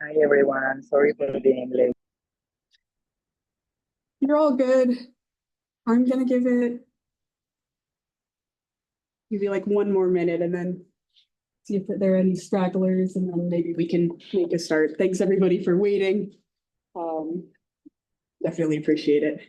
Hi everyone, sorry for being late. You're all good. I'm gonna give it maybe like one more minute and then see if there are any stragglers, and then maybe we can make a start. Thanks everybody for waiting. Um, Definitely appreciate it.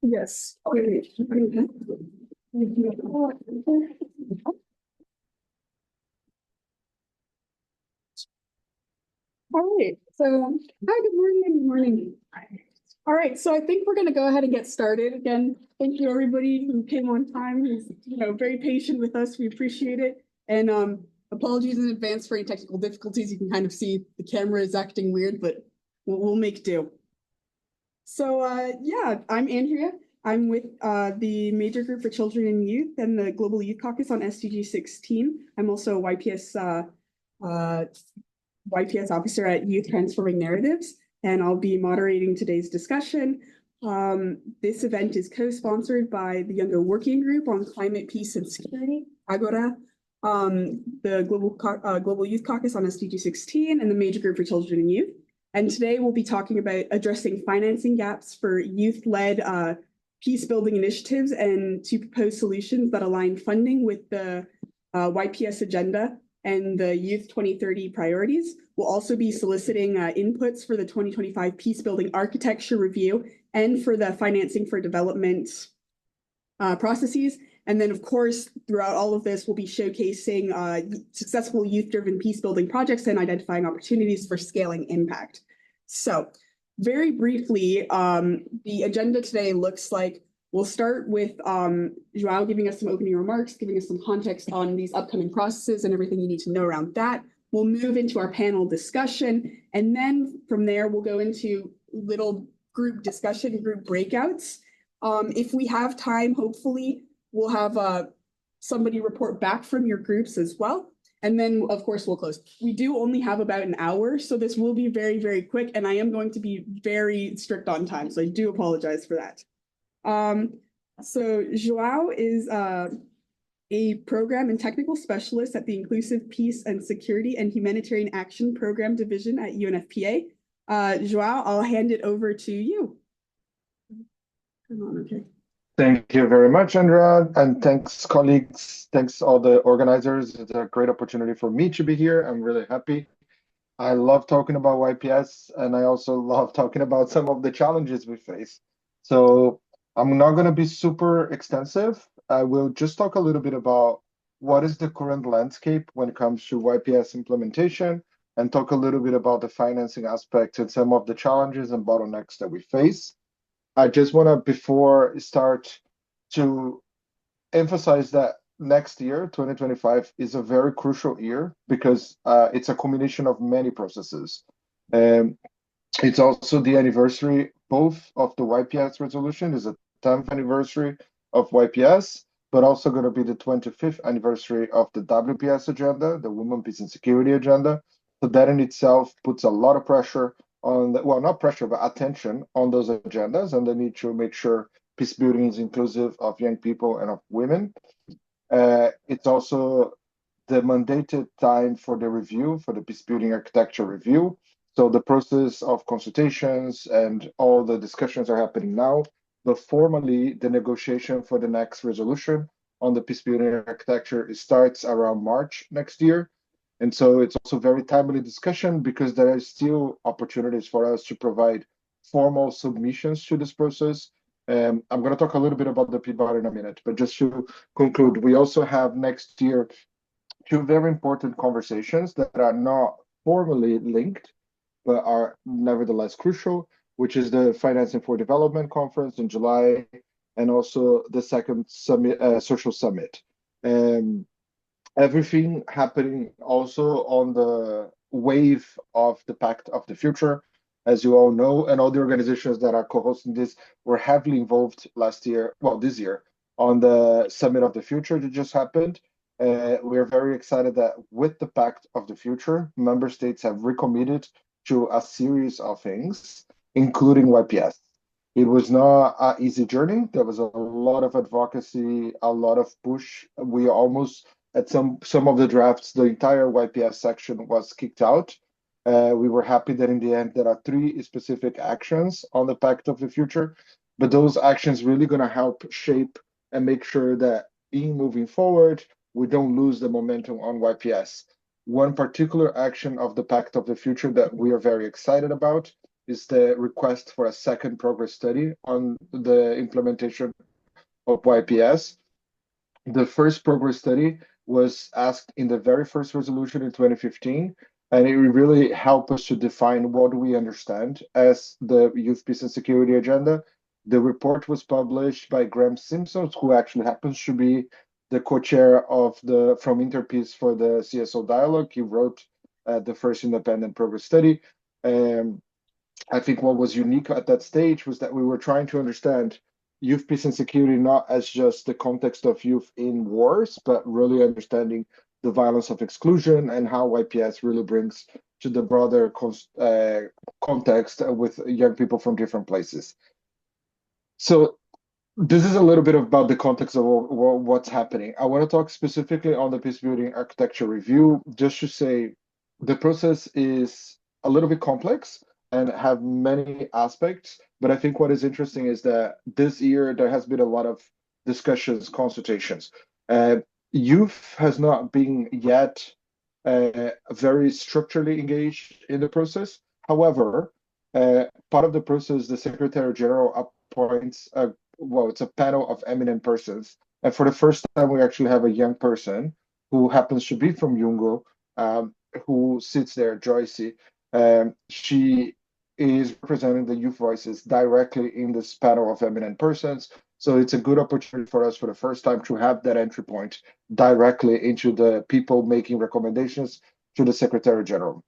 Yes. Okay. All right. So, hi, good morning. Good morning. All right. So I think we're going to go ahead and get started. Again, thank you everybody who came on time, who's very patient with us. We appreciate it. And apologies in advance for any technical difficulties. You can kind of see the camera is acting weird, but we'll make do. So yeah, I'm Andrea. I'm with the Major Group for Children and Youth and the Global Youth Caucus on SDG 16. I'm also a YPS officer at Youth Transforming Narratives, and I'll be moderating today's discussion. This event is co-sponsored by the Younger Working Group on Climate, Peace, and Security, Agora, the Global Youth Caucus on SDG 16, and the Major Group for Children and Youth. And today we'll be talking about addressing financing gaps for youth-led peace building initiatives and to propose solutions that align funding with the YPS agenda and the Youth 2030 priorities. We'll also be soliciting inputs for the 2025 Peacebuilding Architecture Review and for the financing for development processes. And then, of course, throughout all of this, we'll be showcasing successful youth-driven peace-building projects and identifying opportunities for scaling impact. So very briefly, the agenda today looks like we'll start with Joao giving us some opening remarks, giving us some context on these upcoming processes and everything you need to know around that. We'll move into our panel discussion, and then from there, we'll go into little group discussion, group breakouts. If we have time, hopefully, we'll have somebody report back from your groups as well. And then, of course, we'll close. We do only have about an hour, so this will be very, very quick, and I am going to be very strict on time, so I do apologize for that. So Joao is a program and technical specialist at the Inclusive Peace and Security and Humanitarian Action Program Division at UNFPA. Joao, I'll hand it over to you. Come on, okay. Thank you very much, Andrea, and thanks, colleagues. Thanks, all the organizers. It's a great opportunity for me to be here. I'm really happy. I love talking about YPS, and I also love talking about some of the challenges we face. So I'm not going to be super extensive. I will just talk a little bit about what is the current landscape when it comes to YPS implementation, and talk a little bit about the financing aspects and some of the challenges and bottlenecks that we face. I just want to, before start, to emphasize that next year, 2025, is a very crucial year because it's a combination of many processes. It's also the anniversary both of the YPS resolution, is a 10th anniversary of YPS, but also going to be the 25th anniversary of the WPS agenda, the Women, Peace and Security agenda. So that in itself puts a lot of pressure on the, well, not pressure, but attention on those agendas and the need to make sure peace building is inclusive of young people and of women. It's also the mandated time for the review, for the peace building architecture review. So the process of consultations and all the discussions are happening now, but formally the negotiation for the next resolution on the peace building architecture starts around March next year. And so it's also very timely discussion because there are still opportunities for us to provide formal submissions to this process. I'm going to talk a little bit about the Peabody in a minute, but just to conclude, we also have next year two very important conversations that are not formally linked, but are nevertheless crucial, which is the Financing for Development Conference in July, and also the second summit, social summit. Everything happening also on the wave of the Pact of the Future, as you all know, and all the organizations that are co-hosting this were heavily involved last year, well, this year, on the Summit of the Future that just happened. We are very excited that with the Pact of the Future, member states have recommitted to a series of things, including YPS. It was not an easy journey. There was a lot of advocacy, a lot of push. We almost, at some of the drafts, the entire YPS section was kicked out. We were happy that in the end there are three specific actions on the Pact of the Future, but those actions really going to help shape and make sure that in moving forward, we don't lose the momentum on YPS. One particular action of the Pact of the Future that we are very excited about is the request for a second progress study on the implementation of YPS. The first progress study was asked in the very first resolution in 2015, and it really helped us to define what we understand as the Youth, Peace and Security agenda. The report was published by Graham Simpson, who actually happens to be the co-chair of the from Interpeace for the CSO dialogue. He wrote the first independent progress study. I think what was unique at that stage was that we were trying to understand youth, peace, and security not as just the context of youth in wars, but really understanding the violence of exclusion and how YPS really brings to the broader context with young people from different places. So this is a little bit about the context of what's happening. I want to talk specifically on the peace building architecture review, just to say the process is a little bit complex and have many aspects. But I think what is interesting is that this year there has been a lot of discussions, consultations. Youth has not been yet very structurally engaged in the process. However, part of the process, the Secretary General appoints well, it's a panel of eminent persons. And for the first time, we actually have a young person who happens to be from Yungo, who sits there, Joyce. She is representing the youth voices directly in this panel of eminent persons. So it's a good opportunity for us for the first time to have that entry point directly into the people making recommendations to the Secretary General.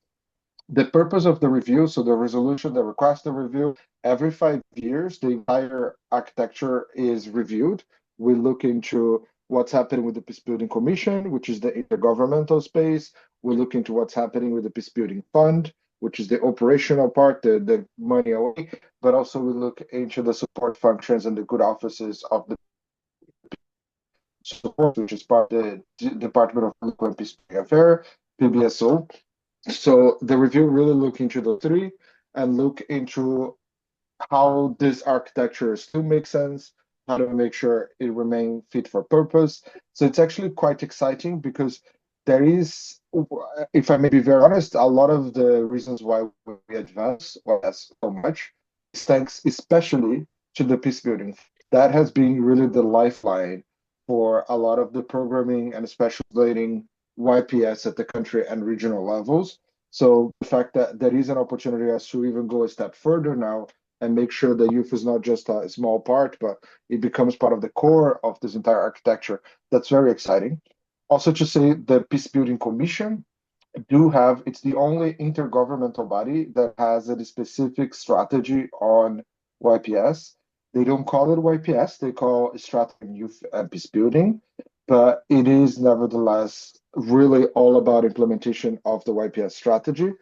The purpose of the review, so the resolution that requests the review, every 5 years, the entire architecture is reviewed. We look into what's happening with the Peacebuilding Commission, which is the intergovernmental space. We look into what's happening with the Peacebuilding Fund, which is the operational part, the money away, but also we look into the support functions and the good offices of the support, which is part of the Department of Political and Peacebuilding Affairs, PBSO. So the review really look into the three and look into how this architecture still makes sense, how to make sure it remain fit for purpose. So it's actually quite exciting because there is, if I may be very honest, a lot of the reasons why we advance so much is thanks especially to the peace building. That has been really the lifeline for a lot of the programming and especially leading YPS at the country and regional levels. So the fact that there is an opportunity as to even go a step further now and make sure that youth is not just a small part, but it becomes part of the core of this entire architecture. That's very exciting. Also to say the Peace Building Commission it's the only intergovernmental body that has a specific strategy on YPS. They don't call it YPS, they call it Strategy on Youth and Peacebuilding, but it is nevertheless really all about implementation of the YPS strategy.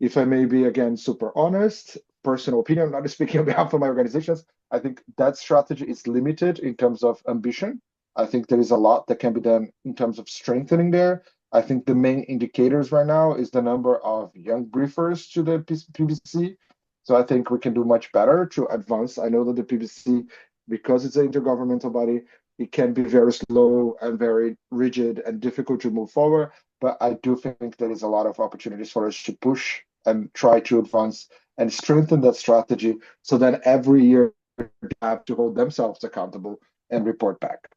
If I may be again super honest, personal opinion, I'm not speaking on behalf of my organizations, I think that strategy is limited in terms of ambition. I think there is a lot that can be done in terms of strengthening there. I think the main indicators right now is the number of young briefers to the PBC. So I think we can do much better to advance. I know that the PBC, because it's an intergovernmental body, it can be very slow and very rigid and difficult to move forward. But I do think there is a lot of opportunities for us to push and try to advance and strengthen that strategy so that every year they have to hold themselves accountable and report back.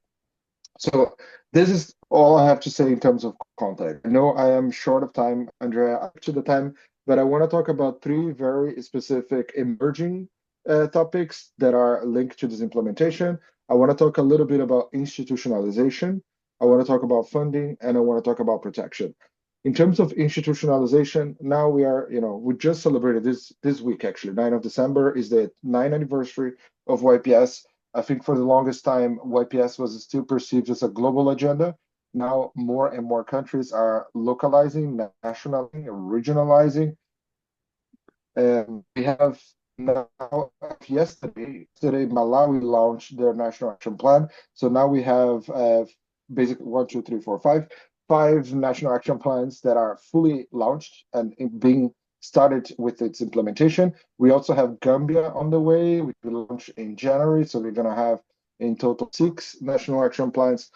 So this is all I have to say in terms of content. I know I am short of time, Andrea, up to the time, but I want to talk about three very specific emerging topics that are linked to this implementation. I want to talk a little bit about institutionalization. I want to talk about funding, and I want to talk about protection. In terms of institutionalization, now we just celebrated this week, actually. 9th of December is the 9th anniversary of YPS. I think for the longest time, YPS was still perceived as a global agenda. Now, more and more countries are localizing, nationalizing, regionalizing. And we have now, yesterday, Malawi launched their national action plan. So now we have basically 5 national action plans that are fully launched and being started with its implementation. We also have Gambia on the way, which will launch in January. So we're going to have in total 6 national action plans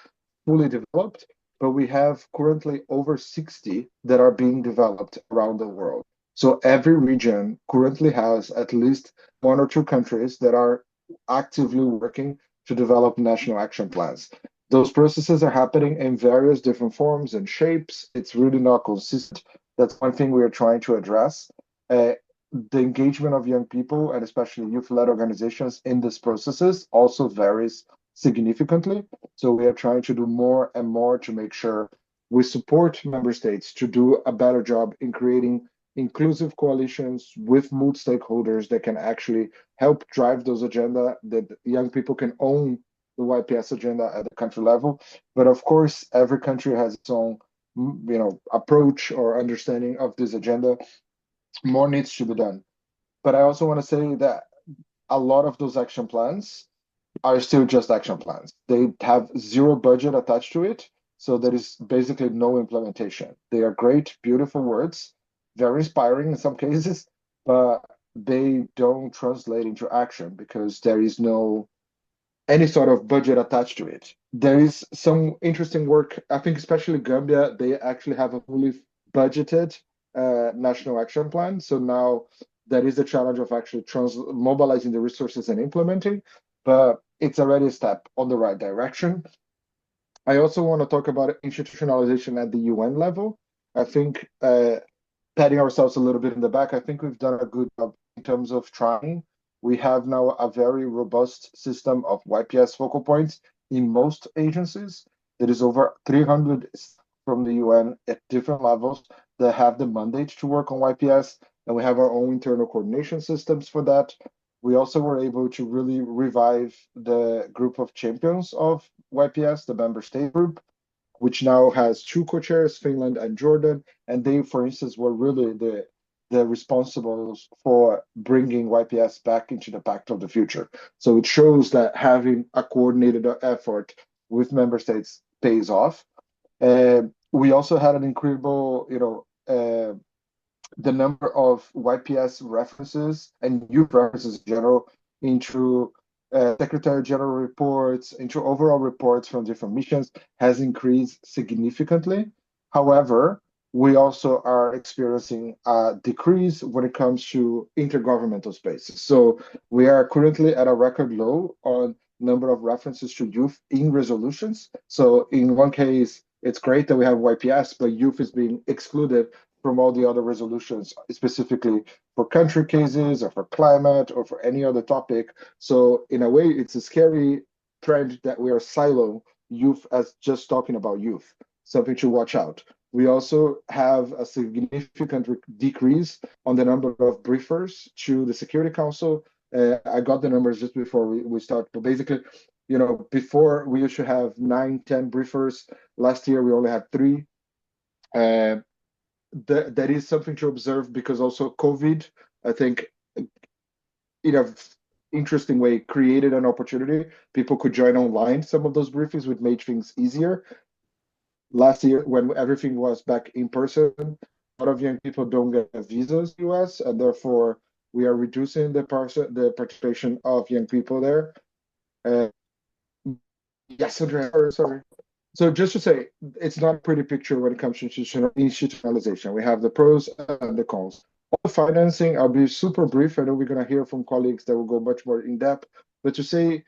fully developed, but we have currently over 60 that are being developed around the world. So every region currently has at least 1 or 2 countries that are actively working to develop national action plans. Those processes are happening in various different forms and shapes. It's really not consistent. That's one thing we are trying to address. The engagement of young people and especially youth-led organizations in these processes also varies significantly. So we are trying to do more and more to make sure we support member states to do a better job in creating inclusive coalitions with mood stakeholders that can actually help drive those agenda, that young people can own the YPS agenda at the country level. But of course, every country has its own approach or understanding of this agenda. More needs to be done. But I also want to say that a lot of those action plans are still just action plans. They have zero budget attached to it. So there is basically no implementation. They are great, beautiful words, very inspiring in some cases, but they don't translate into action because there is no any sort of budget attached to it. There is some interesting work. I think especially Gambia, they actually have a fully budgeted national action plan. So now there is the challenge of actually mobilizing the resources and implementing, but it's already a step on the right direction. I also want to talk about institutionalization at the UN level. I think patting ourselves a little bit in the back, I think we've done a good job in terms of trying. We have now a very robust system of YPS focal points in most agencies. There is over 300 from the UN at different levels that have the mandate to work on YPS, and we have our own internal coordination systems for that. We also were able to really revive the group of champions of YPS, the member state group, which now has 2 co-chairs, Finland and Jordan, and they, for instance, were really the responsibles for bringing YPS back into the Pact of the Future. So it shows that having a coordinated effort with member states pays off. We also had an incredible, the number of YPS references and youth references in general into Secretary General reports, into overall reports from different missions has increased significantly. However, we also are experiencing a decrease when it comes to intergovernmental spaces. So we are currently at a record low on number of references to youth in resolutions. So in one case, it's great that we have YPS, but youth is being excluded from all the other resolutions, specifically for country cases or for climate or for any other topic. So in a way, it's a scary trend that we are silo youth as just talking about youth, something to watch out. We also have a significant decrease on the number of briefers to the Security Council I got the numbers just before we start. But basically, before we used to have 9, 10 briefers. Last year, we only had 3. Uh, that is something to observe because also COVID, I think, in a interesting way, created an opportunity. People could join online some of those briefings, which made things easier. Last year, when everything was back in person, a lot of young people don't get visas in the US, and therefore we are reducing the participation of young people there. Uh, yes, Andrea, sorry. So just to say, it's not a pretty picture when it comes to institutionalization. We have the pros and the cons. On the financing, I'll be super brief. I know we're going to hear from colleagues that will go much more in depth. But to say,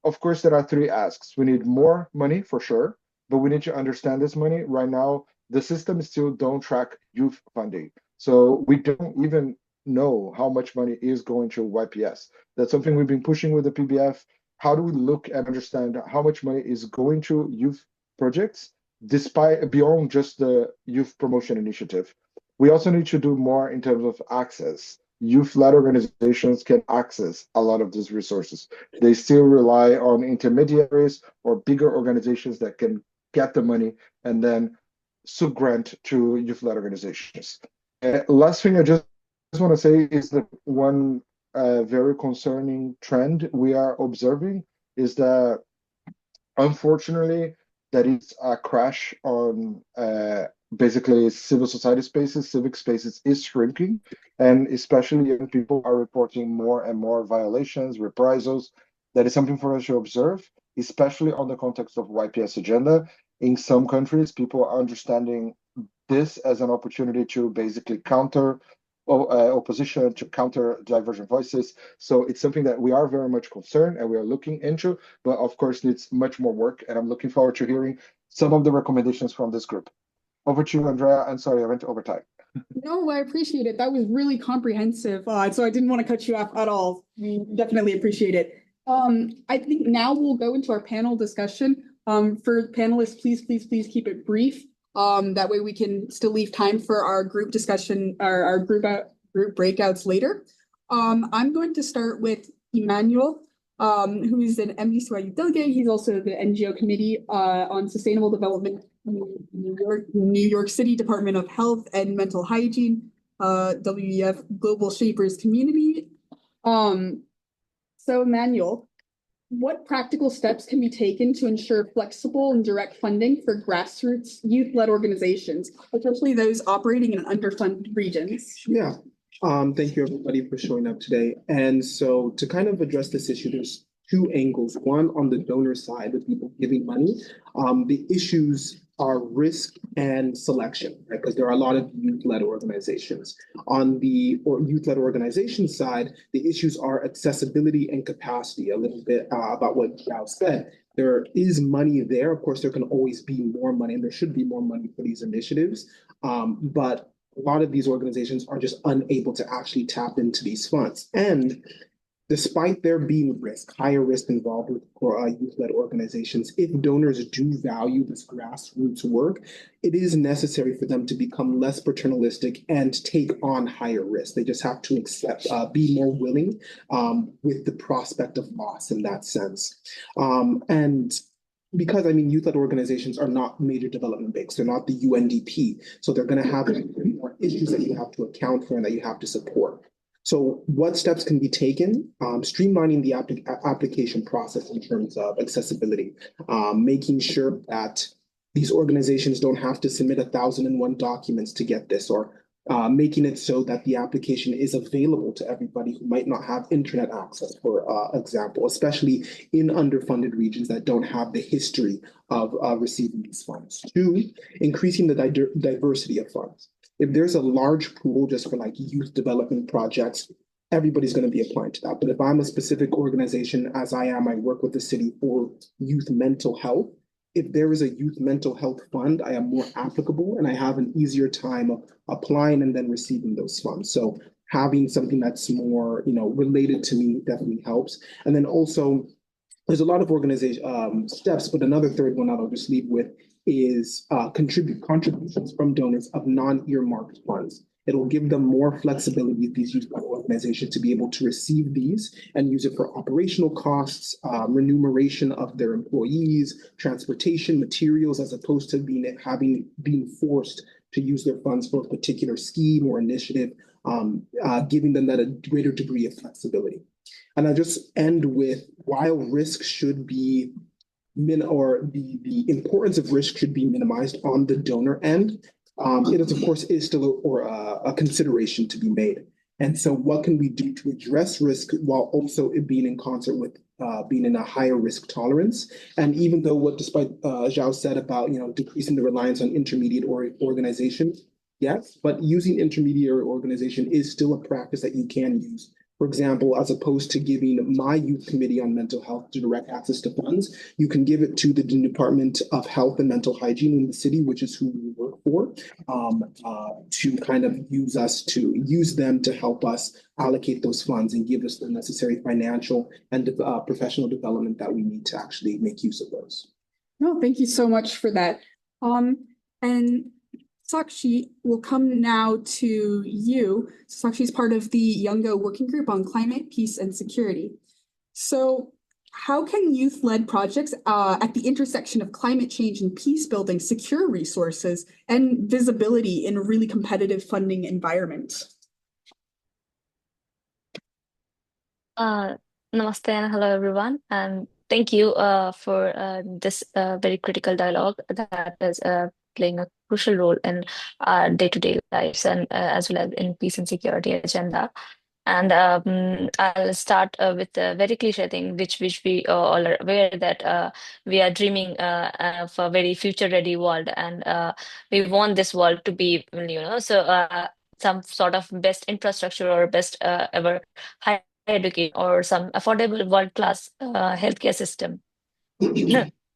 of course, there are 3 asks. We need more money for sure, but we need to understand this money. Right now, the system still don't track youth funding. So we don't even know how much money is going to YPS. That's something we've been pushing with the PBF. How do we look and understand how much money is going to youth projects, despite beyond just the youth promotion initiative? We also need to do more in terms of access. Youth-led organizations can access a lot of these resources. They still rely on intermediaries or bigger organizations that can get the money and then sub-grant to youth-led organizations. Last thing I just want to say is that one very concerning trend we are observing is that, unfortunately, that is a crash on basically civil society spaces. Civic spaces is shrinking, and especially young people are reporting more and more violations, reprisals. That is something for us to observe, especially on the context of YPS agenda. In some countries, people are understanding this as an opportunity to basically counter opposition, to counter divergent voices. So it's something that we are very much concerned and we are looking into, but of course needs much more work. And I'm looking forward to hearing some of the recommendations from this group. Over to you, Andrea. I'm sorry, I went over time. No, I appreciate it. That was really comprehensive. So I didn't want to cut you off at all. We definitely appreciate it. I think now we'll go into our panel discussion. For panelists, please keep it brief. That way we can still leave time for our group discussion, our group breakouts later. I'm going to start with Emmanuel, who is an MDCYU delegate. He's also the NGO committee on sustainable development in New York City Department of Health and Mental Hygiene, WEF Global Shapers Community. So Emmanuel, what practical steps can be taken to ensure flexible and direct funding for grassroots youth-led organizations, especially those operating in underfunded regions? Yeah. Thank you everybody for showing up today. And so to kind of address this issue, there's 2 angles. One, on the donor side, with people giving money, the issues are risk and selection, right? Because there are a lot of youth-led organizations. On the youth-led organization side, the issues are accessibility and capacity, a little bit about what Yao said. There is money there. Of course, there can always be more money, and there should be more money for these initiatives. But a lot of these organizations are just unable to actually tap into these funds. And despite there being risk, higher risk involved with youth-led organizations, if donors do value this grassroots work, it is necessary for them to become less paternalistic and take on higher risk. They just have to accept, be more willing with the prospect of loss in that sense. And because youth-led organizations are not major development banks, they're not the UNDP, so they're going to have more issues that you have to account for and that you have to support. So what steps can be taken? Streamlining the application process in terms of accessibility, making sure that these organizations don't have to submit 1,001 documents to get this, or making it so that the application is available to everybody who might not have internet access, for example, especially in underfunded regions that don't have the history of receiving these funds. 2, increasing the diversity of funds. If there's a large pool just for like youth development projects, everybody's going to be applying to that. But if I'm a specific organization, as I work with the city for youth mental health. If there is a youth mental health fund, I am more applicable and I have an easier time of applying and then receiving those funds. So having something that's more, related to me definitely helps. And then also, there's a lot of organization steps, but another third one I'll just leave with is contributions from donors of non-earmarked funds. It'll give them more flexibility, these youth organizations, to be able to receive these and use it for operational costs, remuneration of their employees, transportation, materials, as opposed to being forced to use their funds for a particular scheme or initiative, giving them that a greater degree of flexibility. And I'll just end with, while risk should be the importance of risk should be minimized on the donor end, it is, of course, is still a consideration to be made. And so what can we do to address risk while also it being in concert with being in a higher risk tolerance? And even though despite Zhao said about, decreasing the reliance on intermediate organizations, yes, but using intermediary organization is still a practice that you can use. For example, as opposed to giving my youth committee on mental health direct access to funds, you can give it to the Department of Health and Mental Hygiene in the city, which is who we work for, to kind of use them to help us allocate those funds and give us the necessary financial and professional development that we need to actually make use of those. No, thank you so much for that. And Sakshi, will come now to you. Sakshi is part of the Youngo Working Group on Climate, Peace, and Security. So how can youth-led projects at the intersection of climate change and peace building secure resources and visibility in a really competitive funding environment? Namaste and hello everyone, and thank you for this very critical dialogue that is playing a crucial role in our day-to-day lives and as well as in peace and security agenda. And I'll start with a very cliche thing, which we all are aware that we are dreaming of a very future-ready world, and we want this world to be, some sort of best infrastructure or best ever higher education or some affordable world-class healthcare system.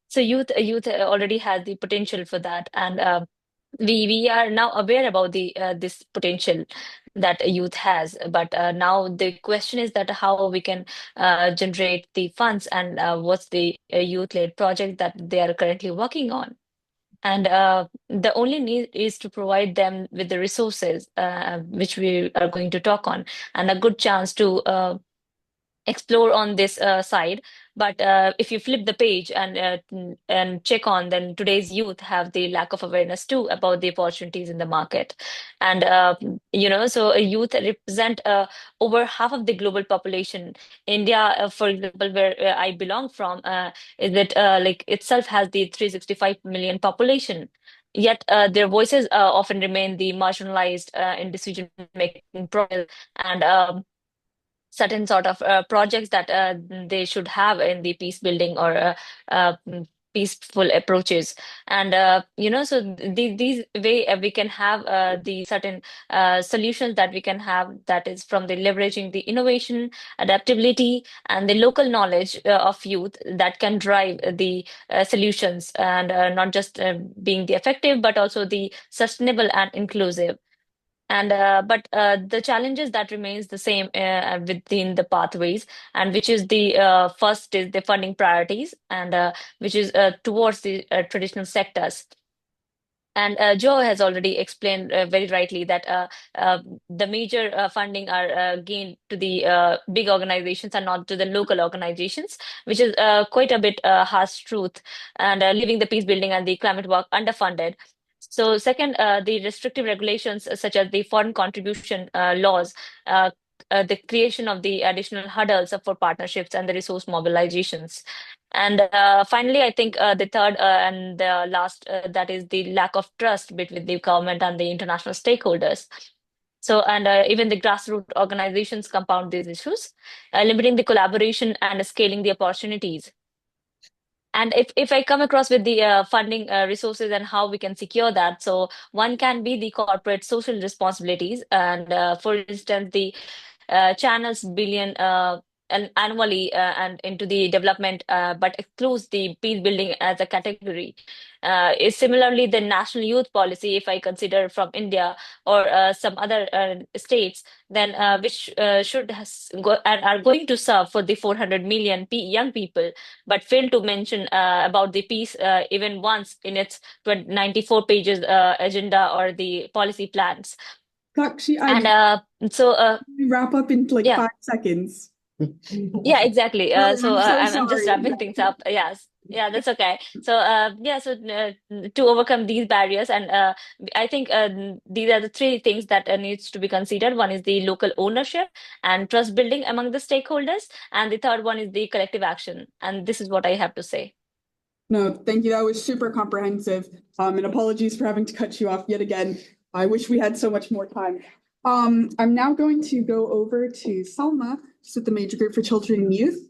So youth already has the potential for that, and we are now aware about the this potential that youth has. But now the question is that how we can generate the funds and what's the youth-led project that they are currently working on. And the only need is to provide them with the resources, which we are going to talk on, and a good chance to explore on this side. But if you flip the page and check on, then today's youth have the lack of awareness too about the opportunities in the market. And so youth represent over half of the global population. India, for example, where I belong from, is that like itself has the 365 million population. Yet their voices often remain the marginalized in decision making process, and certain sort of projects that they should have in the peace building or peaceful approaches. And so these way we can have the certain solutions that we can have, that is from the leveraging the innovation, adaptability, and the local knowledge of youth that can drive the solutions, and not just being the effective but also the sustainable and inclusive. And but the challenges that remains the same within the pathways, and which is the first is the funding priorities, and which is towards the traditional sectors. And Joe has already explained very rightly that the major funding are gained to the big organizations and not to the local organizations, which is quite a bit harsh truth, and leaving the peace building and the climate work underfunded. So second, the restrictive regulations such as the foreign contribution laws, uh, the creation of the additional hurdles for partnerships and the resource mobilizations. And finally, I think the third and the last, that is the lack of trust between the government and the international stakeholders. So, and even the grassroots organizations compound these issues, limiting the collaboration and scaling the opportunities. And if I come across with the funding resources and how we can secure that, so one can be the corporate social responsibilities. And for instance, the channels billion annually and into the development, but excludes the peace building as a category. Is similarly the national youth policy, if I consider from India or some other states, then which should go and are going to serve for the 400 million young people, but fail to mention about the peace even once in its 94 pages agenda or the policy plans. Kakshi, And wrap up in like yeah. 5 seconds. Yeah, exactly. Really, So I'm so I'm just sorry. wrapping things up. Yes. Yeah, that's okay. So to overcome these barriers, and I think these are the three things that needs to be considered. One is the local ownership and trust building among the stakeholders, and the third one is the collective action. And this is what I have to say. No, thank you. That was super comprehensive. And apologies for having to cut you off yet again. I wish we had so much more time. I'm now going to go over to Salma, just with the Major Group for Children and Youth.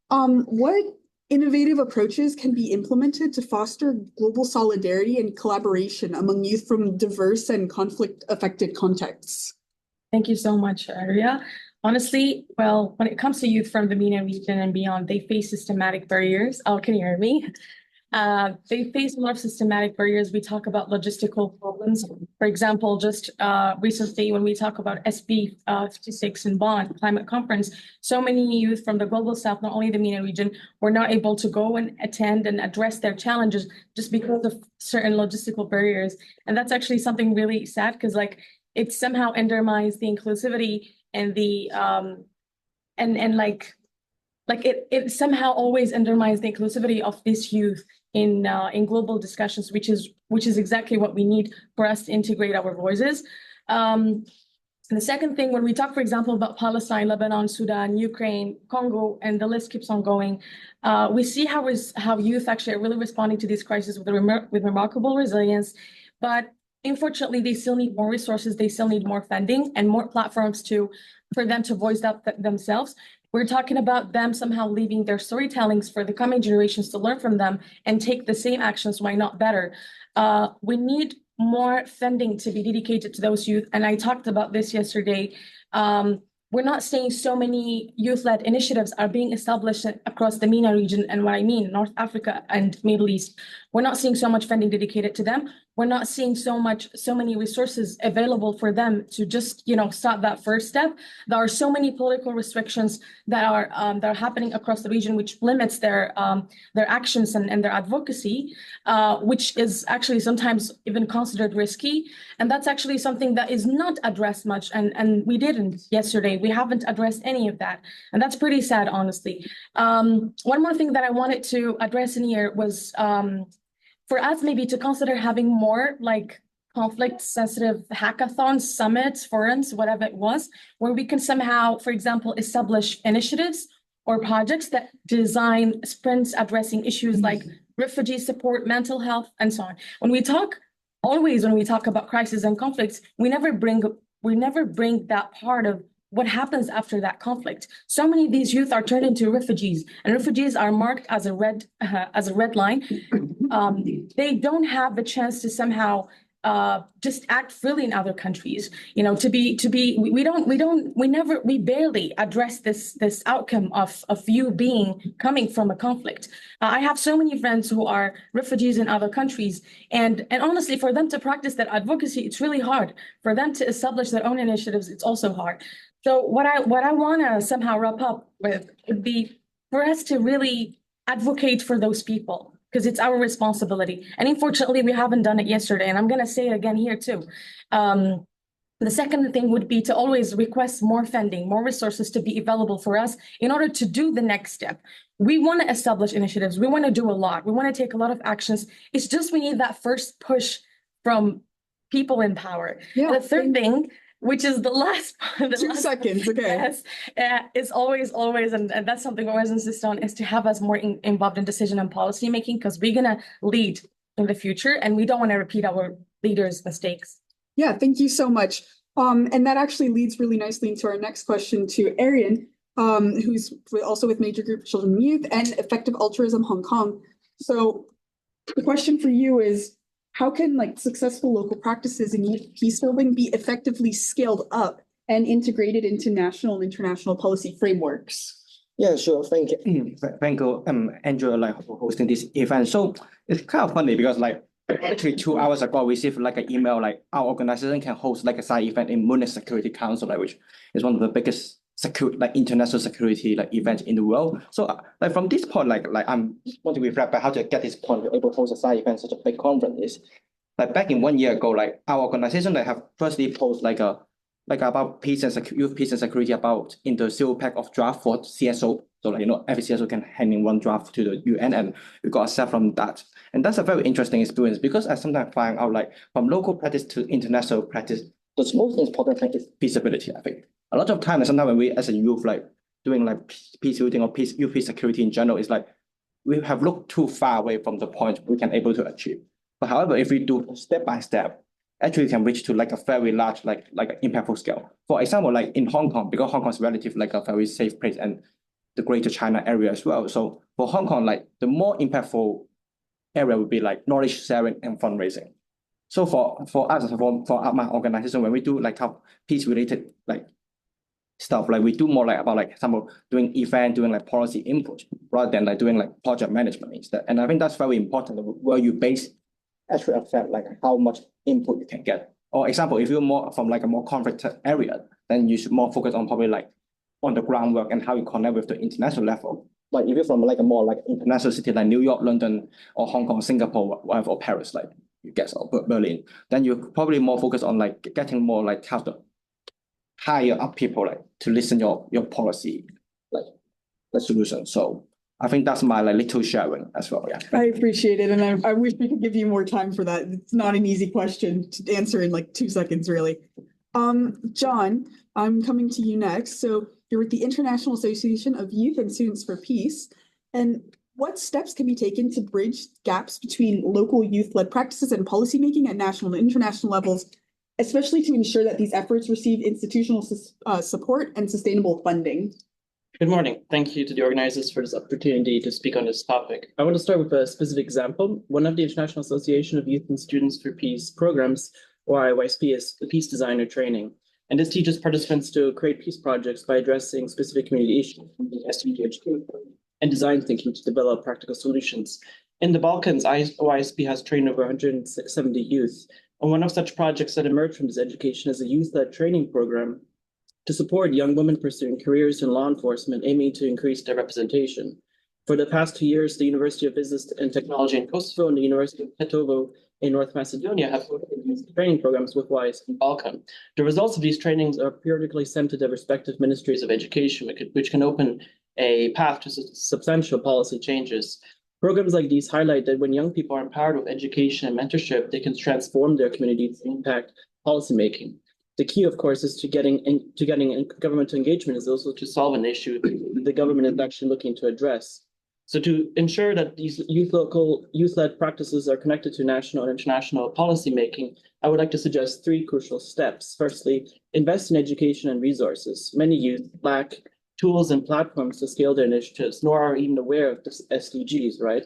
What innovative approaches can be implemented to foster global solidarity and collaboration among youth from diverse and conflict-affected contexts? Thank you so much, Aria. Honestly, well, when it comes to youth from the MENA region and beyond, they face systematic barriers. Oh, can you hear me? They face a lot of systematic barriers. We talk about logistical problems. For example, just recently when we talk about SB 56 in Bonn climate conference, so many youth from the global south, not only the MENA region, were not able to go and attend and address their challenges just because of certain logistical barriers. And that's actually something really sad because like it somehow undermines the inclusivity and the and like it somehow always undermines the inclusivity of this youth in global discussions, which is exactly what we need for us to integrate our voices. And the second thing, when we talk, for example, about Palestine, Lebanon, Sudan, Ukraine, Congo, and the list keeps on going, we see how youth actually are really responding to these crises with remarkable resilience, but unfortunately, they still need more resources, they still need more funding and more platforms for them to voice that themselves. We're talking about them somehow leaving their storytellings for the coming generations to learn from them and take the same actions, why not better? We need more funding to be dedicated to those youth. And I talked about this yesterday. We're not seeing so many youth-led initiatives are being established across the MENA region, and what I mean, North Africa and Middle East. We're not seeing so much funding dedicated to them. We're not seeing so many resources available for them to just, start that first step. There are so many political restrictions that are happening across the region, which limits their actions and their advocacy, which is actually sometimes even considered risky. And that's actually something that is not addressed much, and we didn't yesterday. We haven't addressed any of that, and that's pretty sad, honestly. One more thing that I wanted to address in here was for us maybe to consider having more like conflict-sensitive hackathons, summits, forums, whatever it was, where we can somehow, for example, establish initiatives or projects that design sprints addressing issues like refugee support, mental health, and so on. When we talk about crisis and conflicts, we never bring that part of what happens after that conflict. So many of these youth are turned into refugees, and refugees are marked as a red line. They don't have the chance to somehow just act freely in other countries. We barely address this outcome of you coming from a conflict. I have so many friends who are refugees in other countries, and honestly, for them to practice that advocacy, it's really hard. For them to establish their own initiatives, it's also hard. So what I want to somehow wrap up with would be for us to really advocate for those people, because it's our responsibility. And unfortunately, we haven't done it yesterday, and I'm going to say it again here too. The second thing would be to always request more funding, more resources to be available for us in order to do the next step. We want to establish initiatives. We want to do a lot. We want to take a lot of actions. It's just we need that first push from people in power. Yeah, the third thing, which is the last 2 seconds, okay. Yes, is always, and that's something we always insist on, is to have us more involved in decision and policy making, because we're going to lead in the future and we don't want to repeat our leaders' mistakes. Yeah, thank you so much. And that actually leads really nicely into our next question to Arian, who's also with Major Group for Children and Youth and Effective Altruism Hong Kong. So the question for you is, how can successful local practices in youth peacebuilding be effectively scaled up and integrated into national and international policy frameworks? Yeah, sure. Thank you. Thank you, Andrew, for hosting this event. So it's kind of funny because actually 2 hours ago, I received an email our organization can host a side event in Munich Security Council, which is one of the biggest international security events in the world. So from this point, I'm want to reflect back how to get this point, we're able to host a side event, such a big conference. Like back in 1 year ago, like our organization like have firstly posted like about peace and youth peace and security about in the zero pack of draft for CSO. So like every CSO can hand in one draft to the UN, and we got accept from that. And that's a very interesting experience because I sometimes find out like from local practice to international practice, the most important thing is feasibility. I think a lot of times, sometimes when we as a youth like doing like peace building or youth peace security in general, is like we have looked too far away from the point we can able to achieve. But however, if we do step by step, actually we can reach to like a very large, like impactful scale. For example, like in Hong Kong, because Hong Kong is relatively like a very safe place and the Greater China area as well. So for Hong Kong, like the more impactful area would be like knowledge sharing and fundraising. So for us, for my organization, when we do like peace related like stuff, like we do more like about like example doing event, doing like policy input rather than like doing like project management instead. And I think that's very important where you base actually affect like how much input you can get. Or example, if you're more from like a more conflict area, then you should more focus on probably like on the groundwork and how you connect with the international level. Like if you're from like a more like international city like New York, London, or Hong Kong, Singapore, whatever, or Paris, like you guess, or Berlin, then you're probably more focused on like getting more like how to hire up people like to listen your policy like the solution. So I think that's my like little sharing as well. Yeah. I appreciate it. And I wish we could give you more time for that. It's not an easy question to answer in like 2 seconds, really. John, I'm coming to you next. So you're with the International Association of Youth and Students for Peace. And what steps can be taken to bridge gaps between local youth-led practices and policymaking at national and international levels, especially to ensure that these efforts receive institutional support and sustainable funding? Good morning. Thank you to the organizers for this opportunity to speak on this topic. I want to start with a specific example. One of the International Association of Youth and Students for Peace programs, or IYSP, is the Peace Designer Training. And this teaches participants to create peace projects by addressing specific community issues and design thinking to develop practical solutions. In the Balkans, IYSP has trained over 170 youth. And one of such projects that emerged from this education is a youth-led training program to support young women pursuing careers in law enforcement, aiming to increase their representation. For the past 2 years, the University of Business and Technology in Kosovo and the University of Tetovo in North Macedonia have training programs with YSP Balkan. The results of these trainings are periodically sent to their respective ministries of education, which can open a path to substantial policy changes. Programs like these highlight that when young people are empowered with education and mentorship, they can transform their communities and impact policymaking. The key, of course, is to getting government engagement is also to solve an issue the government is actually looking to address. So to ensure that these youth-led practices are connected to national and international policymaking, I would like to suggest 3 crucial steps. Firstly, invest in education and resources. Many youth lack tools and platforms to scale their initiatives, nor are even aware of the SDGs, right?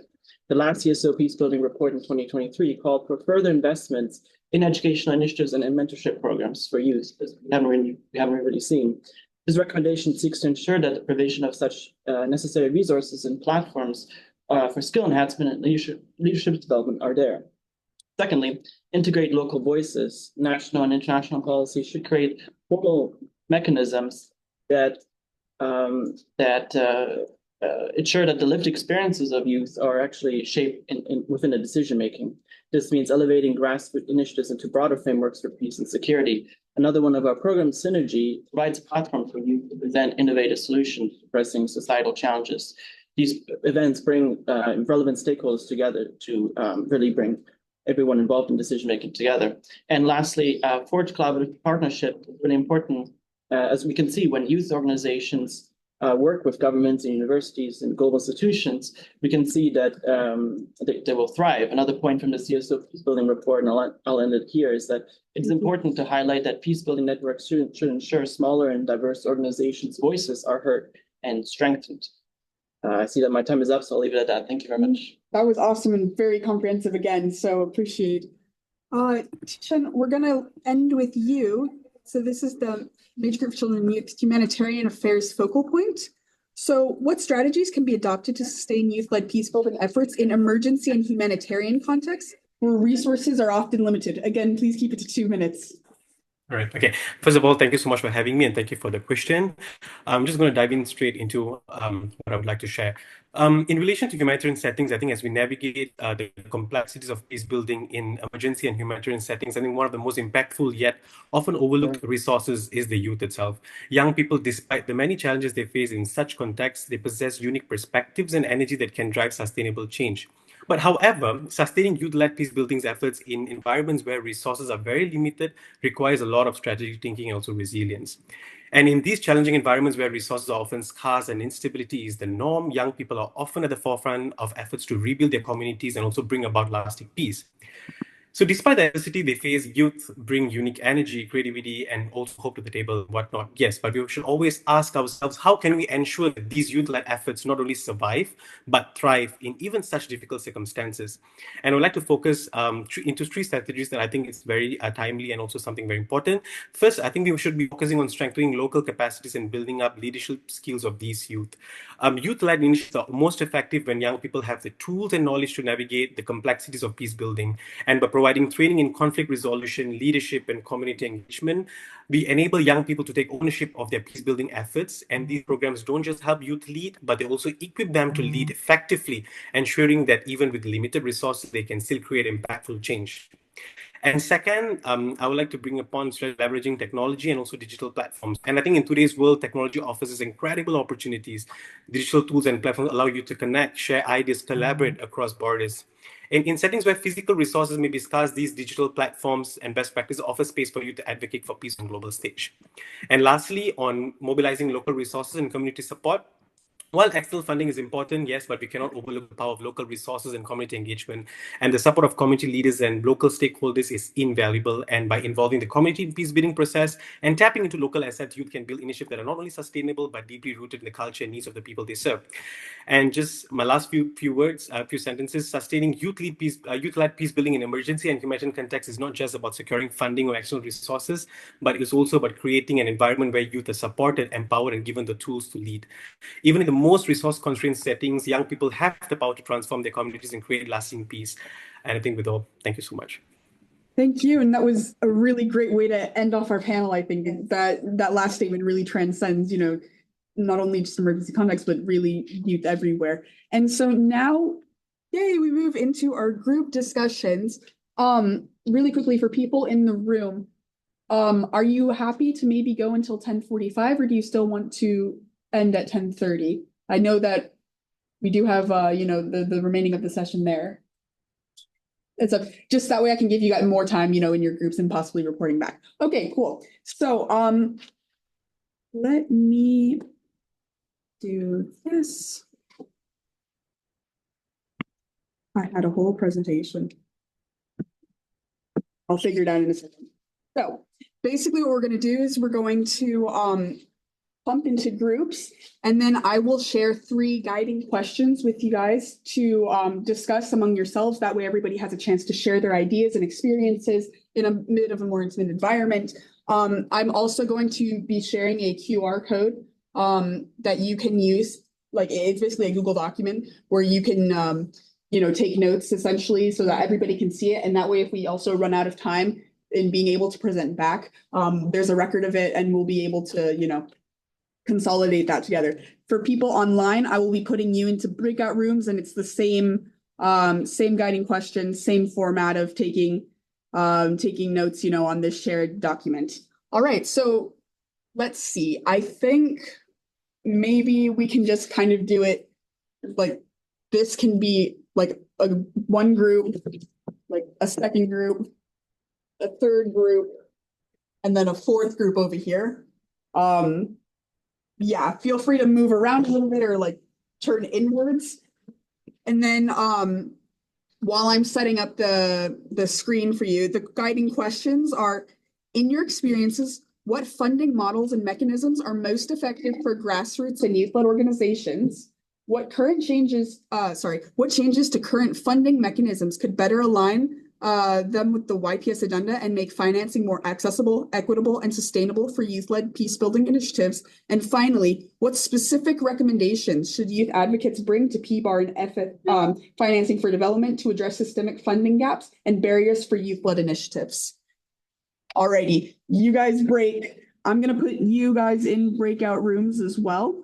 The last CSO Peacebuilding report in 2023 called for further investments in educational initiatives and in mentorship programs for youth, as we haven't really seen. This recommendation seeks to ensure that the provision of such necessary resources and platforms for skill enhancement and leadership development are there. Secondly, integrate local voices. National and international policy should create formal mechanisms that ensure that the lived experiences of youth are actually shaped within the decision making. This means elevating grassroots initiatives into broader frameworks for peace and security. Another one of our programs, Synergy, provides a platform for youth to present innovative solutions to pressing societal challenges. These events bring relevant stakeholders together to really bring everyone involved in decision making together. And lastly, forge collaborative partnership is really important. As we can see, when youth organizations work with governments and universities and global institutions, we can see that they will thrive. Another point from the CSO Peacebuilding report, and I'll end it here, is that it's important to highlight that peacebuilding networks should ensure smaller and diverse organizations' voices are heard and strengthened. I see that my time is up, so I'll leave it at that. Thank you very much. That was awesome and very comprehensive again, so appreciate. Tishan, we're gonna end with you. So this is the Major Group Children and Youth Humanitarian Affairs focal point. So what strategies can be adopted to sustain youth-led peacebuilding efforts in emergency and humanitarian contexts where resources are often limited? Again, please keep it to 2 minutes. All right. Okay. First of all, thank you so much for having me, and thank you for the question. I'm just going to dive in straight into what I would like to share. In relation to humanitarian settings, I think as we navigate the complexities of peace building in emergency and humanitarian settings, I think one of the most impactful yet often overlooked resources is the youth itself. Young people, despite the many challenges they face in such contexts, they possess unique perspectives and energy that can drive sustainable change. But however, sustaining youth-led peace building efforts in environments where resources are very limited requires a lot of strategic thinking and also resilience. And in these challenging environments where resources are often scarce and instability is the norm, young people are often at the forefront of efforts to rebuild their communities and also bring about lasting peace. So despite the adversity they face, youth bring unique energy, creativity, and also hope to the table and whatnot. Yes, but we should always ask ourselves, how can we ensure that these youth-led efforts not only survive, but thrive in even such difficult circumstances? And I would like to focus into three strategies that I think is very timely and also something very important. First, I think we should be focusing on strengthening local capacities and building up leadership skills of these youth. Youth-led initiatives are most effective when young people have the tools and knowledge to navigate the complexities of peace building. And by providing training in conflict resolution, leadership, and community engagement, we enable young people to take ownership of their peace building efforts. And these programs don't just help youth lead, but they also equip them to lead effectively, ensuring that even with limited resources, they can still create impactful change. And second, I would like to bring upon leveraging technology and also digital platforms. And I think in today's world, technology offers us incredible opportunities. Digital tools and platforms allow you to connect, share ideas, collaborate across borders. In settings where physical resources may be scarce, these digital platforms and best practices offer space for you to advocate for peace on global stage. And lastly, on mobilizing local resources and community support, while external funding is important, yes, but we cannot overlook the power of local resources and community engagement. And the support of community leaders and local stakeholders is invaluable. And by involving the community in peace building process and tapping into local assets, youth can build initiatives that are not only sustainable, but deeply rooted in the culture and needs of the people they serve. And just my last few sentences, sustaining youth-led peace building in emergency and humanitarian context is not just about securing funding or external resources, but it's also about creating an environment where youth are supported, empowered, and given the tools to lead. Even in the most resource-constrained settings, young people have the power to transform their communities and create lasting peace. And I think with all, thank you so much. Thank you. And that was a really great way to end off our panel. I think that last statement really transcends, not only just emergency context, but really youth everywhere. And so now, yay, we move into our group discussions. Really quickly for people in the room, are you happy to maybe go until 10:45, or do you still want to end at 10:30? I know that we do have, the remaining of the session there. It's just that way I can give you guys more time, in your groups and possibly reporting back. Okay, cool. So, let me do this. I had a whole presentation. I'll figure it out in a second. So basically what we're going to do is we're going to pump into groups, and then I will share 3 guiding questions with you guys to discuss among yourselves. That way everybody has a chance to share their ideas and experiences in a bit of a more intimate environment. I'm also going to be sharing a QR code that you can use. Like, it's basically a Google document where you can take notes essentially so that everybody can see it. And that way, if we also run out of time in being able to present back, there's a record of it and we'll be able to, consolidate that together. For people online, I will be putting you into breakout rooms, and it's the same guiding questions, same format of taking notes, on this shared document. All right, so let's see. I think maybe we can just kind of do it like this. Can be like one group, like a second group, a third group, and then a fourth group over here. Yeah, feel free to move around a little bit or like turn inwards. And then while I'm setting up the screen for you, the guiding questions are, in your experiences, what funding models and mechanisms are most effective for grassroots and youth-led organizations? What changes to current funding mechanisms could better align them with the YPS agenda and make financing more accessible, equitable, and sustainable for youth-led peace-building initiatives? And finally, what specific recommendations should youth advocates bring to PBAR and financing for development to address systemic funding gaps and barriers for youth-led initiatives? Alrighty, you guys break. I'm gonna put you guys in breakout rooms as well.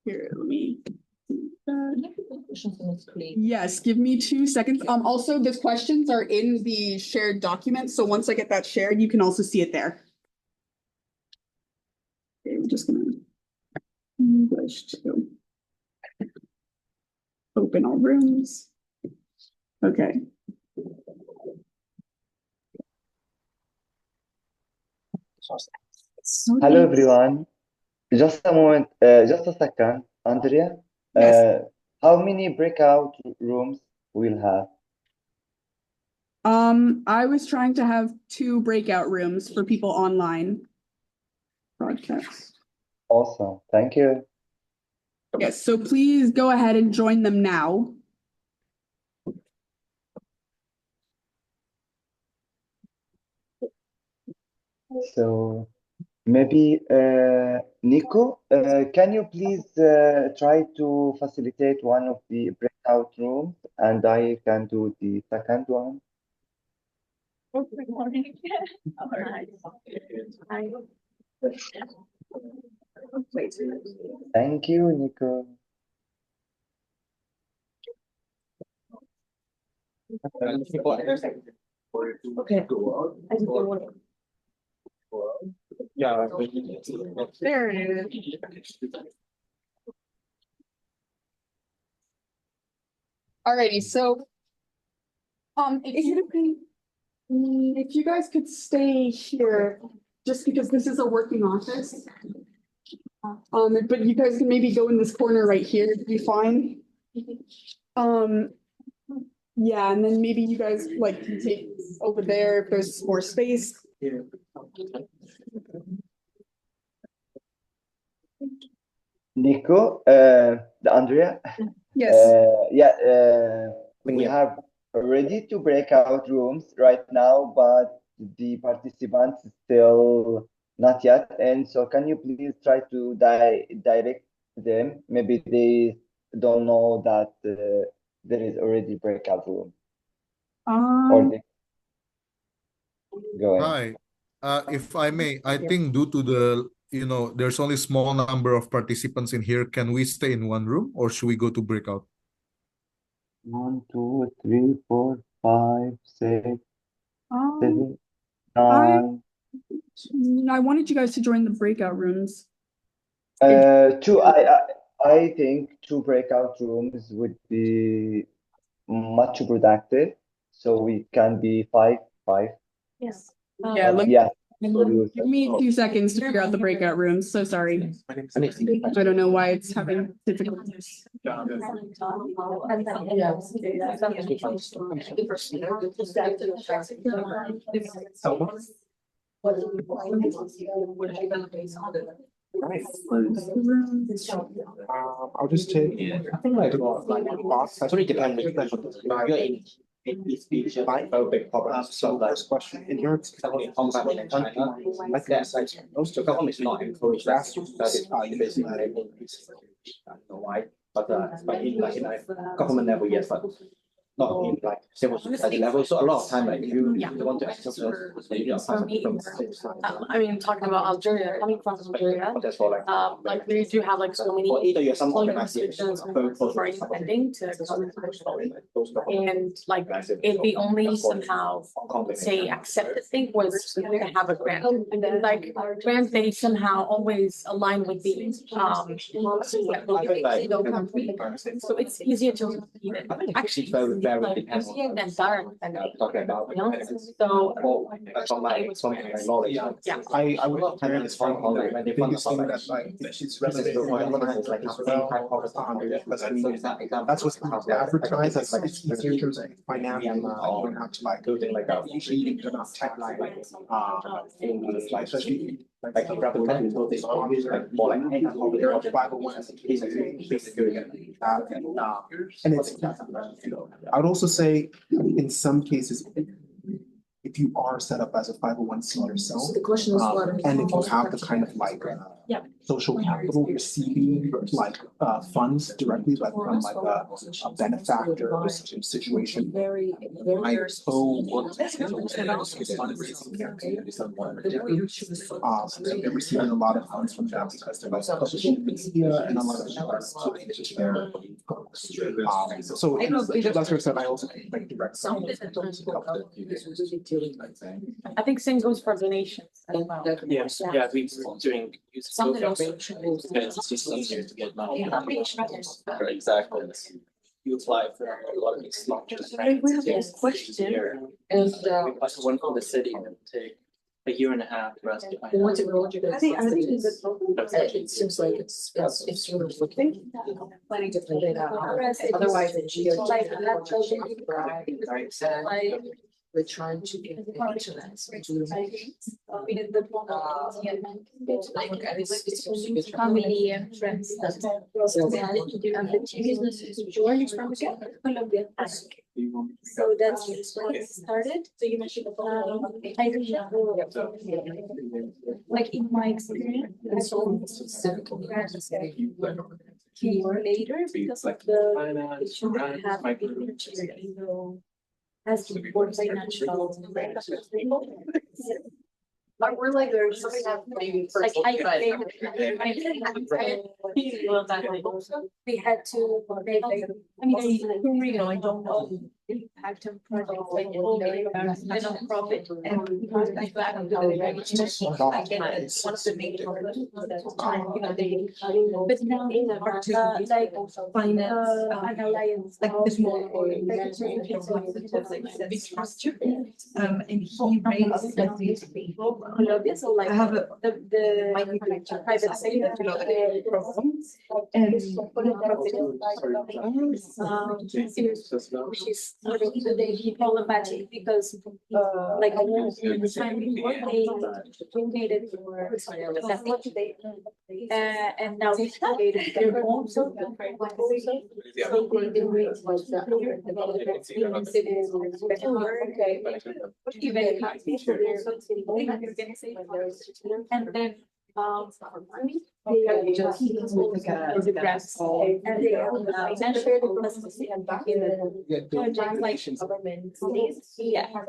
Here, let me. Yes, give me 2 seconds. Also, the questions are in the shared document, so once I get that shared, you can also see it there. Okay, we're just gonna English to open all rooms. Okay. Hello everyone. Just a moment, just a second, Andrea. Yes. How many breakout rooms we'll have? I was trying to have 2 breakout rooms for people online. Broadcast. Awesome, thank you. Yes, so please go ahead and join them now. So maybe Nico, can you please try to facilitate one of the breakout rooms and I can do the second one? Good morning. Thank you, Nico. Okay. Yeah. There it is. Alrighty, so is it okay if you guys could stay here, just because this is a working office? But you guys can maybe go in this corner right here, it'd be fine. Yeah, and then maybe you guys like can take over there if there's more space. Nico, Andrea. Yes. We have ready to break out rooms right now, but the participants still not yet. And so can you please try to direct them? Maybe they don't know that there is already breakout room. Or they go ahead. Hi, if I may, I think due to the, there's only small number of participants in here, can we stay in one room or should we go to breakout? 1, 2, 3, 4, 5, 6, 7, I 9. wanted you guys to join the breakout rooms. I think 2 breakout rooms would be much productive, so we can be 5. Yes. Yeah, Yeah. give me 2 seconds to figure out the breakout rooms. So sorry. I don't know why it's having difficulties. I'll just take. I think like box. It really depends. You're in big problems. So First question, in your like that, most of government is not encouraged that you basically why, but in government level, yes, but not in like civil society level. So a lot of time, like if you want to access I mean, talking about Algeria, coming from Algeria, that's for like we do have like so many either you have some restrictions organizations for spending to and like if we only somehow say accepted thing was to have a grant, and then like grants they somehow always align with the so it's easier to repeat it. Actually very depends Easier than direct talking about. So from my knowledge, yeah. I would love to hear this one. when they The biggest thing that like it's relevant that's what's advertised as like it's easier in terms of financial, you don't have to like building like a cheating to not tech like especially like more like and it's I would also say in some cases if you are set up as a 501c yourself, So the question is what are and if you most have the kind of like Yeah. social capital receiving like funds directly, like from like a benefactor or such a situation. very, I very. co-work they're receiving a lot of funds from them because they're like publishing media and a lot of so that's what I said. I also like direct. I think same goes for donations as well. Yes, yeah, we've been doing. Something else. It's just easier to get money. Exactly. You apply for a lot of these launches. We have this question, and We apply for one from the city and it'll take a year and a half for us to find we out. want to go into this. It seems like it's sort of looking, planning to put it out. Otherwise, it's we're trying to get into that. Family and friends. And the two businesses joined from Colombia. So that's when it started. So you mentioned like in my experience, it's all came later because of the issue that happened as for financial. But we're like, there's something that maybe Like first. We had to make like, I mean, I don't know the impact of projects like a non-profit and like that. One of the main But now like an alliance like the small and he raised Colombia, so like I have a the private sector programs and which is really problematic because like the time before they donated for that's what they and now they donated their own so the rate was and then they are just the grants and they are financial capacity and back in the project like government yeah and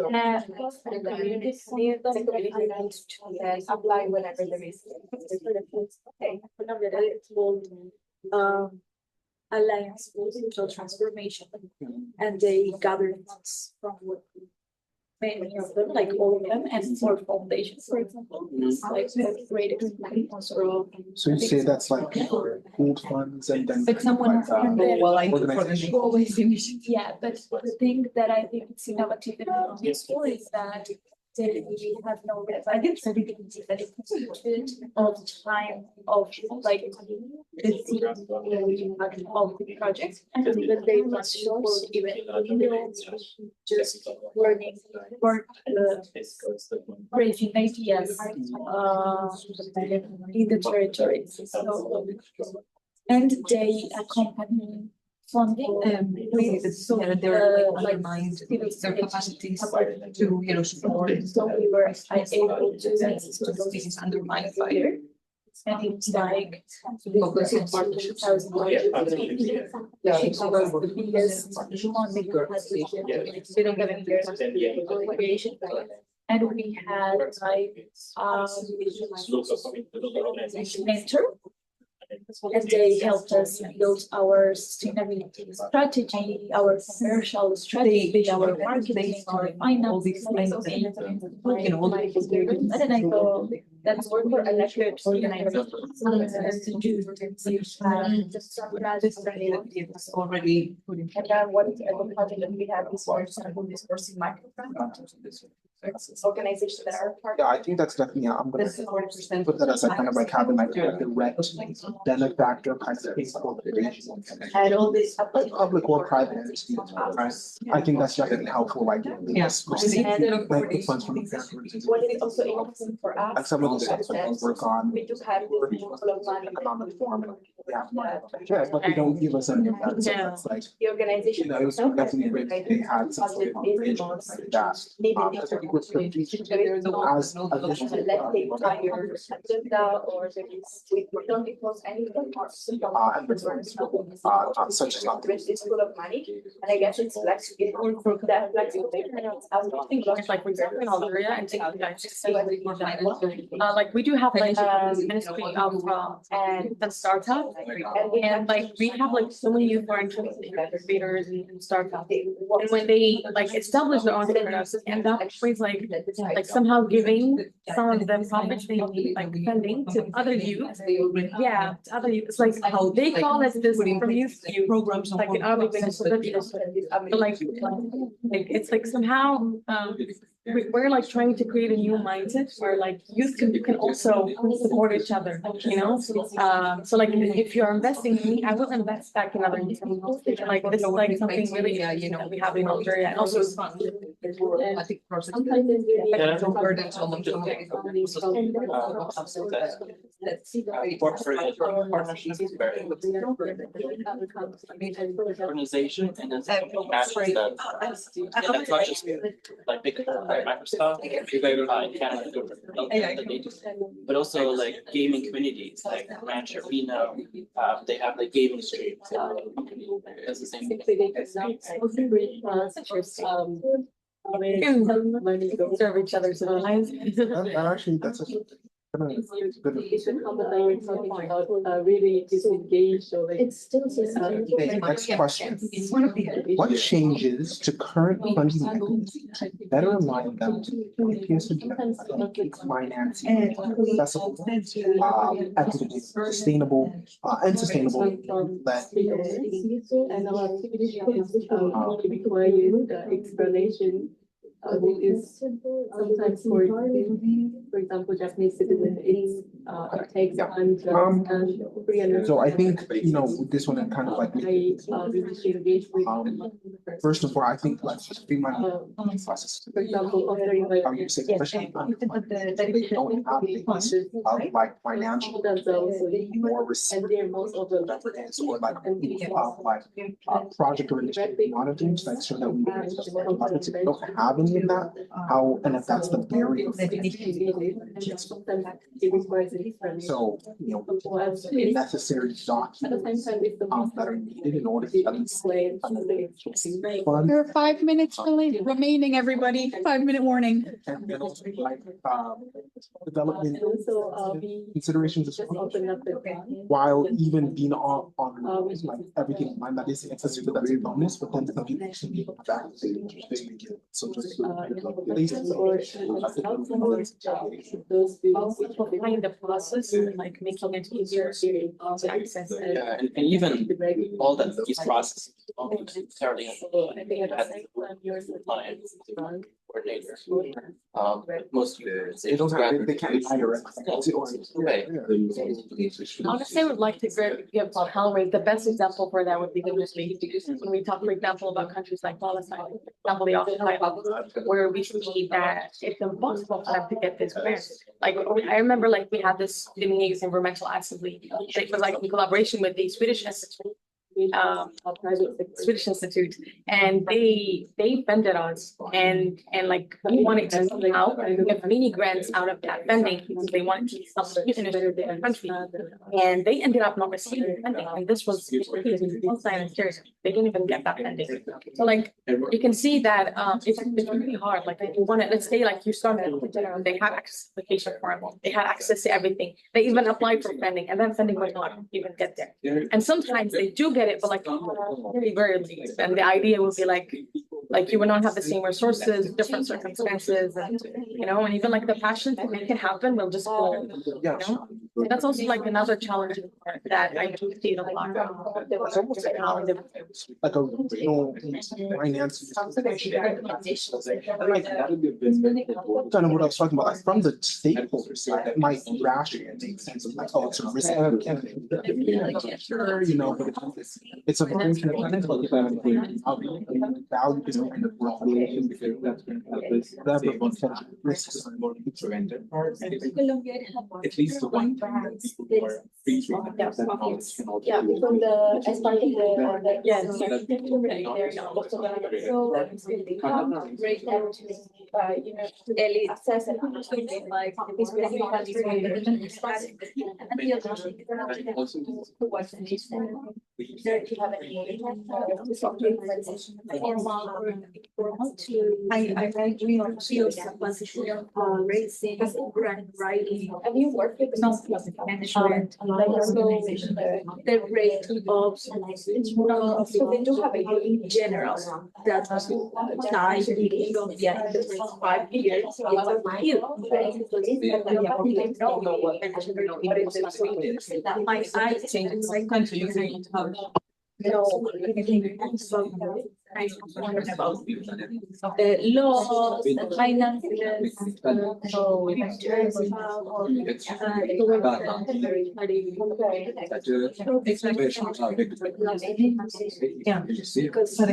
communities apply whenever there is okay it's called Alliance for Digital Transformation and they gather funds from what many of them, like all of them, and for foundations, for example, like great experience. So you say that's like pooled funds and then. But someone well, I organization. always yeah, but the thing that I think is innovative and useful is that they have no certificate that it constituted of time of like the impact of the project and that they must show even just learning work raising ideas in the territories. So, and they accompany funding with so like their capacities to support. So we were able to This is undermined by and it's like focusing partnerships. she covers the biggest they don't have any variation. And we had like mentor. And they helped us build our sustainability strategy, our commercial strategy, our marketing, our finance. And then I go, that's what we're elected organizers to do. It's already put in. And then what the project that we have is for example, this person microgrant. Organizations that are part. Yeah, I think that's definitely, I'm gonna 40%. put that as like kind of like having like a direct benefactor kind of cooperation. And all this. Public or private entities, right? I think that's definitely helpful, like. Yes. Like the funds from the parent. What is also important for us. Like some of the stuff that we work on. We do have this level of money. Economic form. Yeah, but they don't give us any of that, so Yeah. it's like, The organization. it was definitely great that they had some sort of foundation like that. Because I think we're pretty, as a district, Let's take higher agenda or we don't impose anything. such as not. It's full of money, and I guess it's flexible. That flexible. It's like, for example, in Algeria, and like we do have like Ministry of and the startup, and like we have like so many youth who are interested in incubators and startups. And when they like establish their entrepreneurs, end up with like somehow giving some of them profits they need, like funding to other youth. Yeah, to other youth. It's like how they call it this from youth to youth programs, like in Arabic, it's like somehow we're like trying to create a new mindset where like youth can also support each other, you know. So like if you're investing in me, I will invest back in other youth. Like this is like something really we have in Algeria, and also it's fun. I think burdens on them organization and then matches that. And that's not just like big Microsoft, Canada, but also like gaming communities like Ranch Arena. They have like gaming streams. It's the same thing. Serve each other's lives. Actually, that's a really disengaged or like. It's still. Okay, next question. What changes to current funding mechanisms better align them to IPS objectives, financing, accessible, equitable, sustainable, and sustainable that And our activity require you the explanation. Is sometimes for example, Japanese citizen, it takes time to so I think, with this one, I'm kind of like, first of all, I think let's just be my process. For example, offering like, How you say, especially they don't have things of like financial or receipt or like project or initiative monitoring, so like so that we don't have any of that. How and if that's the barrier. So, necessary documents that are needed in order to explain. There are 5 minutes remaining, everybody. 5-minute warning. And then also like development considerations as well. While even being on like everything in mind that is accessible, that's a bonus, but then the computation back so just Behind the process, like making it easier to access it. Yeah, and even all that these processes don't necessarily coordinator. Most users they don't have they can't hire it. Honestly, I would like to give Halray the best example for that would be the Middle East. When we talk, for example, about countries like Palestine, for example, the occupied, where we see that it's impossible for them to get this grant. Like I remember, like we had this Vietnamese Environmental Assembly. It was like in collaboration with the Swedish Institute. Swedish Institute, and they funded us and like we wanted to somehow get mini grants out of that funding because they wanted to help the initiative in their country, and they ended up not receiving funding, and this was Palestine and Syria. They didn't even get that funding. So like you can see that it's really hard. Like if you want to, let's say like you started they had access to application form, they had access to everything, they even applied for funding, and then funding would not even get there. And sometimes they do get it, but like very, very late. And the idea would be like you would not have the same resources, different circumstances, and and even like the passion to make it happen will just go. And that's also like another challenging part that I do see a lot. It's almost like a real finance. Kind of what I was talking about, like from the stakeholders side, it might rationally make sense of like, oh, it's a risk candidate. But it's a very kind of value is kind of roughly risks. At least the one grants, yeah, from the as part of the Yes. so they come break down to early access and understanding like this really has to be and the other thing who was there to have any formal to I agree on field raising grant writing. Have you worked with non-profit management? The rate of so they do have a in general that time beginning of the 5 years. It's a huge my eyes change like country using about laws and finances, so in terms of yeah, because and I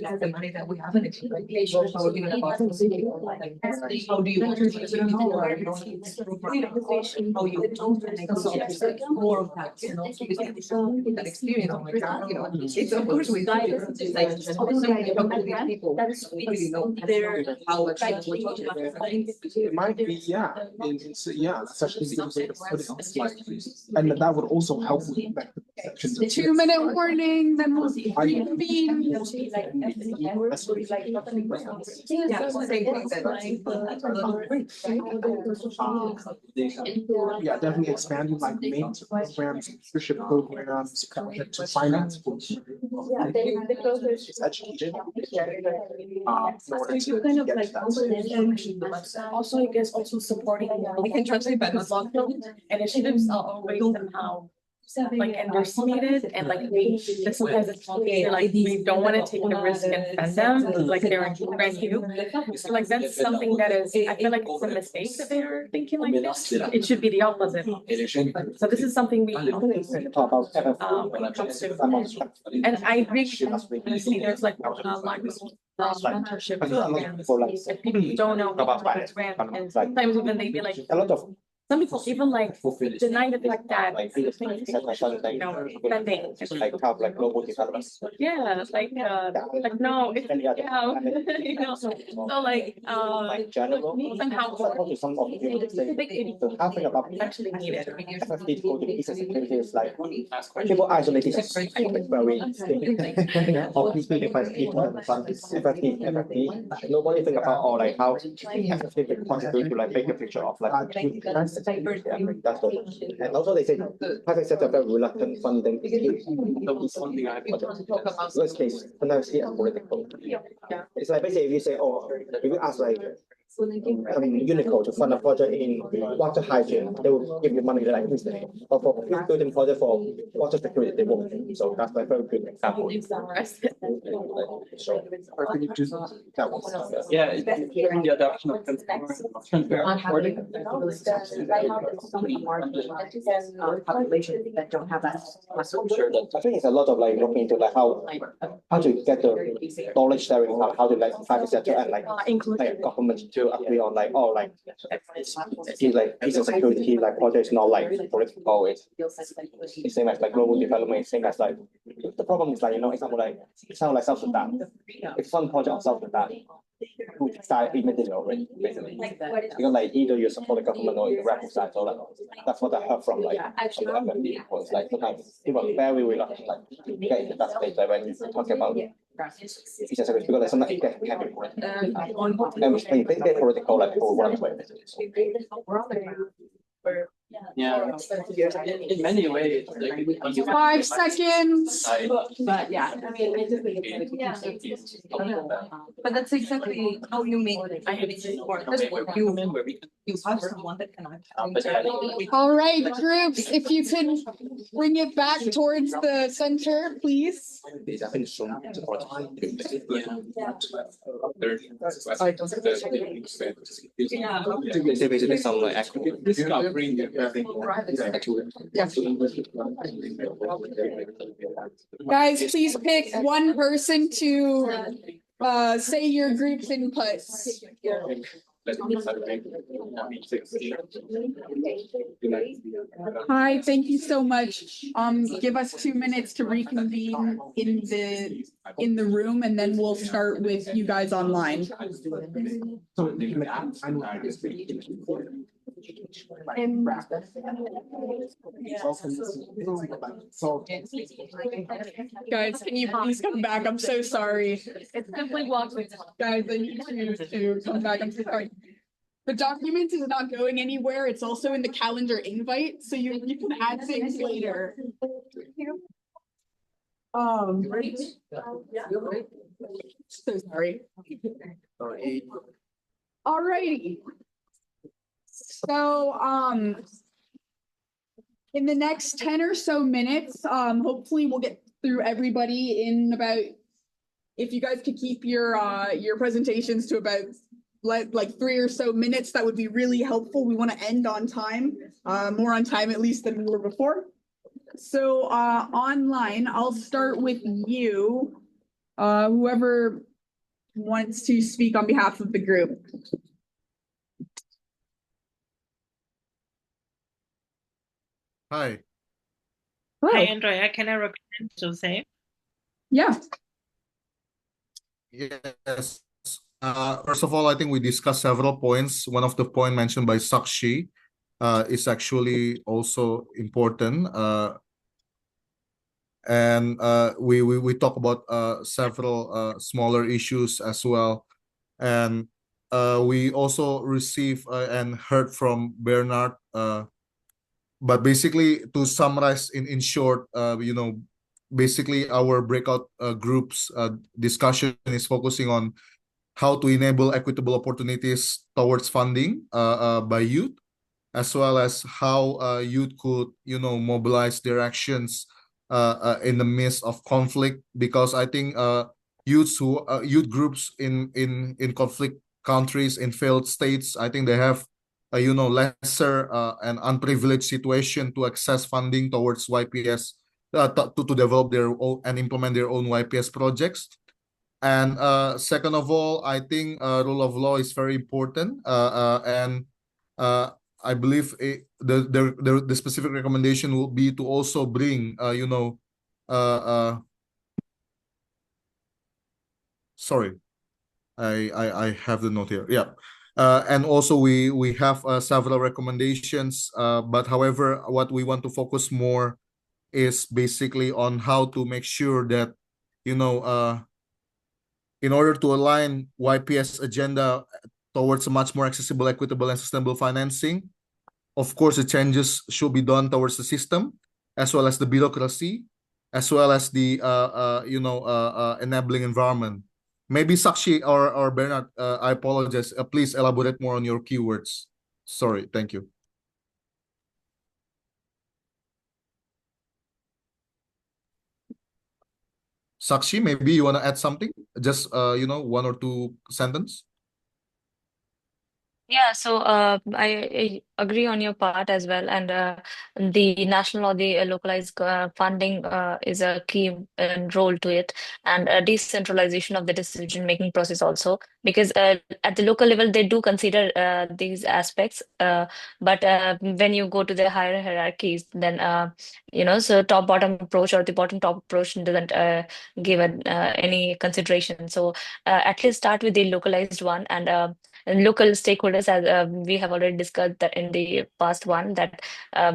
had the money that we have in it. How do you want to how you more of that, that experience of like, it's of course we like people really know how it might be, yeah. It's that's actually the way to put it. And that would also help with the perception. 2-minute warning, then we'll reconvene. Yeah, definitely expanding like main programs, leadership programs, to finance. It's educated. Also, I guess also supporting we can translate that as initiatives are always somehow like underestimated and like sometimes it's like we don't want to take the risk and fund them like they're brand new. So like that's something that is I feel like it's a mistake that they're thinking like this. It should be the opposite. So this is something we when it comes to and I really see there's like mentorship programs if people don't know about grant and sometimes even they be like a lot of some people even like deny the fact that funding like have like global development. yeah like no it's so like general somehow some of the having about actually needed security is like people isolated very or people define people effective. Nobody think about all like how effectively contribute to like bigger picture of like that's the and also they say private sector very reluctant funding. Worst case, sometimes it's political. It's like basically if you say, oh, if you ask like Unico to fund a project in water hygiene, they will give you money like instantly. Or for building project for water security, they won't. So that's a very good example. So yeah, during the adoption of transparent reporting. Population that don't have that. Sure that I think it's a lot of like looking into like how to get the knowledge sharing, how to like private sector and like government to agree on like see like peace and security like projects not like political. It's same as like global development, same as like the problem is like example like it sounds like South Sudan. It's one project of South Sudan who decide immediately already basically because like either you support the government or the rebel side. So like that's what I heard from like from the FMD was like sometimes people are very reluctant like to get into that stage like when you talk about peace and security because sometimes it can be political and they political like for one way. Yeah, in many ways, like 5 seconds. But yeah, I mean, it just but that's exactly how you make it. I think it's important. You have someone that can actually. All right, groups, if you could bring it back towards the center, please. Guys, please pick one person to say your group's inputs. Hi, thank you so much. Give us 2 minutes to reconvene in the room, and then we'll start with you guys online. Guys, can you please come back? I'm so sorry. It's simply walking. Guys, I need you to come back. I'm so sorry. The document is not going anywhere. It's also in the calendar invite, so you can add things later. So sorry. Alrighty. So in the next 10 or so minutes, hopefully we'll get through everybody in about, if you guys could keep your presentations to about like 3 or so minutes, that would be really helpful. We want to end on time, more on time at least than we were before. So online, I'll start with you, whoever wants to speak on behalf of the group. Hi. Hello. Hi, Andrea. Can I represent Jose? Yeah. Yes. First of all, I think we discussed several points. One of the point mentioned by Sakshi is actually also important. And we talk about several smaller issues as well. And we also received and heard from Bernard. But basically, to summarize in short, basically our breakout groups discussion is focusing on how to enable equitable opportunities towards funding by youth, as well as how youth could, mobilize their actions in the midst of conflict. Because I think youth groups in conflict countries, in failed states, I think they have lesser and unprivileged situation to access funding towards YPS to develop their own and implement their own YPS projects. And second of all, I think rule of law is very important. And I believe the specific recommendation will be to also bring, sorry, I have the note here. Yeah. And also we have several recommendations, but however, what we want to focus more is basically on how to make sure that, in order to align YPS agenda towards a much more accessible, equitable, and sustainable financing, of course, the changes should be done towards the system, as well as the bureaucracy, as well as the enabling environment. Maybe Sakshi or Bernard, I apologize. Please elaborate more on your keywords. Sorry, thank you. Sakshi, maybe you want to add something? Just 1 or 2 sentences. Yeah, so I agree on your part as well, and the national or the localized funding is a key role to it, and decentralization of the decision-making process also, because at the local level they do consider these aspects, but when you go to the higher hierarchies, then so top-bottom approach or the bottom-top approach doesn't give any consideration. So at least start with the localized one and local stakeholders, as we have already discussed that in the past one, that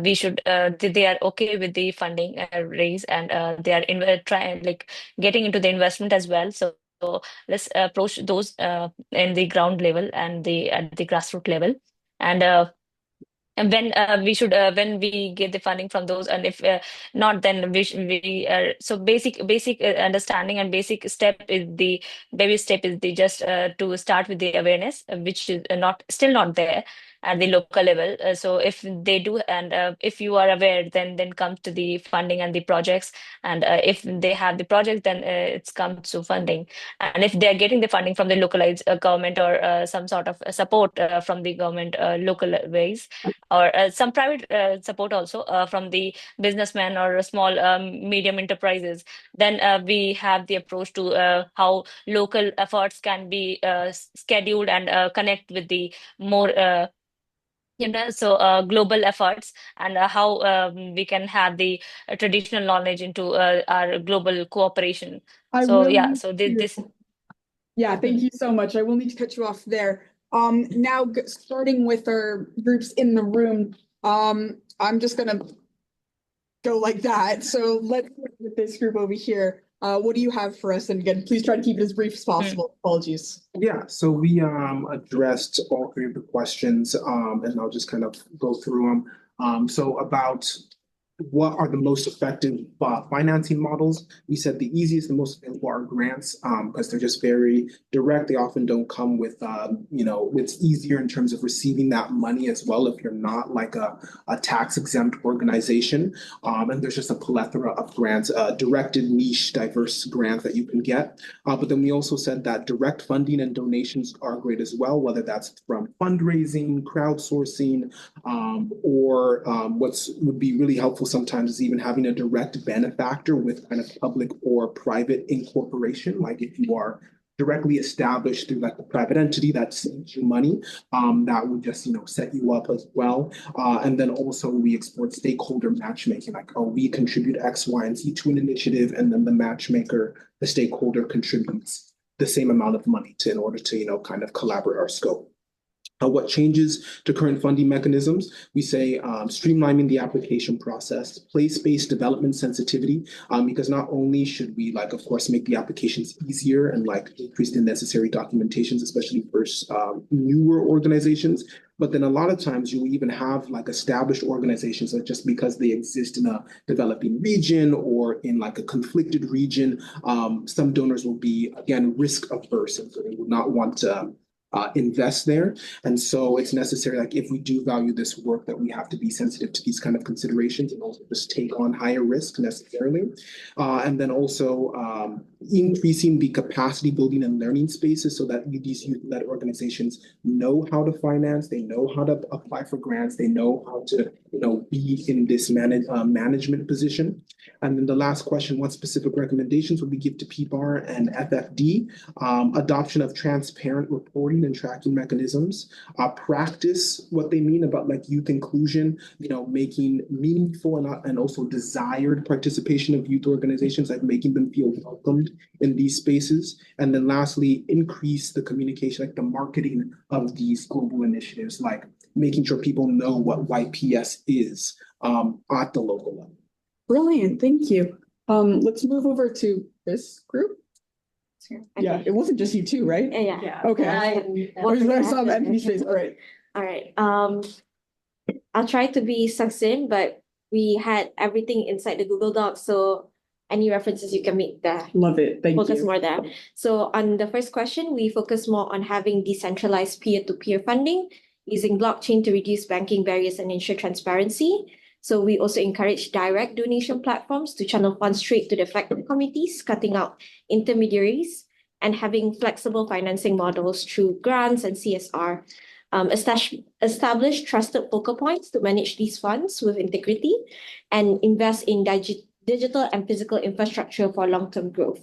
we should they are okay with the funding raise, and they are getting into the investment as well. So let's approach those in the ground level and at the grassroots level, and and when we get the funding from those, and if not, then we so basic understanding and basic step is the baby step is the just to start with the awareness, which is not there at the local level. So if they do, and if you are aware, then comes to the funding and the projects, and if they have the project, then it's come to funding. And if they're getting the funding from the localized government, or some sort of support from the government local ways, or some private support also from the businessmen or small medium enterprises, then we have the approach to how local efforts can be scheduled and connect with the more so global efforts, and how we can have the traditional knowledge into our global cooperation. I So will yeah, need so to- this Yeah, thank you so much. I will need to cut you off there. Now starting with our groups in the room, I'm just gonna go like that. So let's start with this group over here. What do you have for us? And again, please try to keep it as brief as possible. Apologies. Yeah, so we addressed all three of the questions, and I'll just kind of go through them. So about what are the most effective financing models? We said the easiest, the most available are grants, because they're just very direct. They often don't come with, it's easier in terms of receiving that money as well if you're not like a tax exempt organization. And there's just a plethora of grants, directed, niche, diverse grants that you can get. But then we also said that direct funding and donations are great as well, whether that's from fundraising, crowdsourcing, or would be really helpful sometimes is even having a direct benefactor with kind of public or private incorporation. Like if you are directly established through like a private entity that sends you money, that would just set you up as well. And then also we export stakeholder matchmaking, like, oh, we contribute X, Y, and Z to an initiative, and then the matchmaker, the stakeholder, contributes the same amount of money in order to kind of collaborate our scope. What changes to current funding mechanisms? We say streamlining the application process, place-based development sensitivity, because not only should we, of course, make the applications easier and increase the necessary documentations, especially for newer organizations, but then a lot of times you even have established organizations that just because they exist in a developing region or in a conflicted region, some donors will be, again, risk averse, and so they would not want to invest there. And so it's necessary, if we do value this work, that we have to be sensitive to these kind of considerations and also just take on higher risk necessarily. And then also increasing the capacity building and learning spaces so that these youth-led organizations know how to finance, they know how to apply for grants, they know how to be in this management position. And then the last question, what specific recommendations would we give to PBAR and FFD? Adoption of transparent reporting and tracking mechanisms, practice what they mean about youth inclusion, making meaningful and also desired participation of youth organizations, making them feel welcomed in these spaces. And then lastly, increase the communication, the marketing of these global initiatives, making sure people know what YPS is at the local level. Brilliant, thank you. Let's move over to this group. Yeah, it wasn't just you two, right? Yeah. Okay. There's some empty space. All right. All right. I'll try to be succinct, but we had everything inside the Google Doc, so any references you can make there. Love it. Thank you. Focus more there. So on the first question, we focus more on having decentralized peer-to-peer funding, using blockchain to reduce banking barriers and ensure transparency. So we also encourage direct donation platforms to channel funds straight to the affected communities, cutting out intermediaries, and having flexible financing models through grants and CSR. Establish trusted focal points to manage these funds with integrity, and invest in digital and physical infrastructure for long-term growth.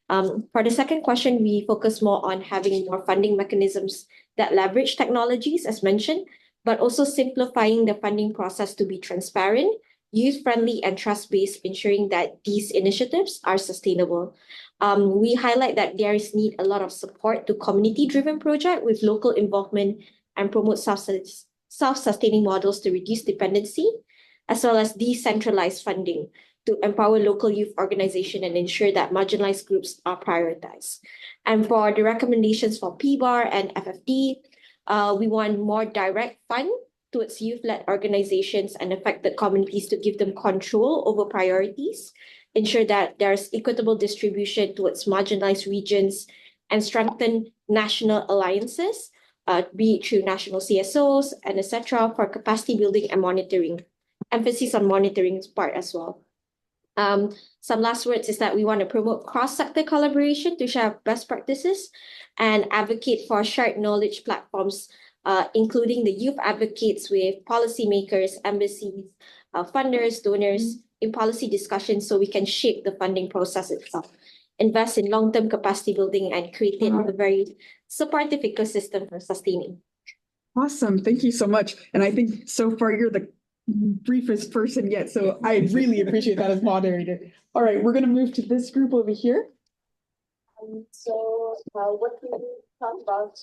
For the second question, we focus more on having more funding mechanisms that leverage technologies, as mentioned, but also simplifying the funding process to be transparent, youth-friendly, and trust-based, ensuring that these initiatives are sustainable. We highlight that there is need a lot of support to community-driven projects with local involvement and promote self-sustaining models to reduce dependency, as well as decentralized funding to empower local youth organizations and ensure that marginalized groups are prioritized. And for the recommendations for PBAR and FFD, we want more direct fund towards youth-led organizations and affected communities to give them control over priorities, ensure that there's equitable distribution towards marginalized regions, and strengthen national alliances, be it through national CSOs and etc. for capacity building and monitoring. Emphasis on monitoring part as well. Some last words is that we want to promote cross-sector collaboration to share best practices and advocate for shared knowledge platforms, including the youth advocates with policymakers, embassies, funders, donors in policy discussions so we can shape the funding process itself. Invest in long-term capacity building and creating a very supportive ecosystem for sustaining. Awesome. Thank you so much. And I think so far you're the briefest person yet, so I really appreciate that as moderator. All right, we're going to move to this group over here. What we talk about,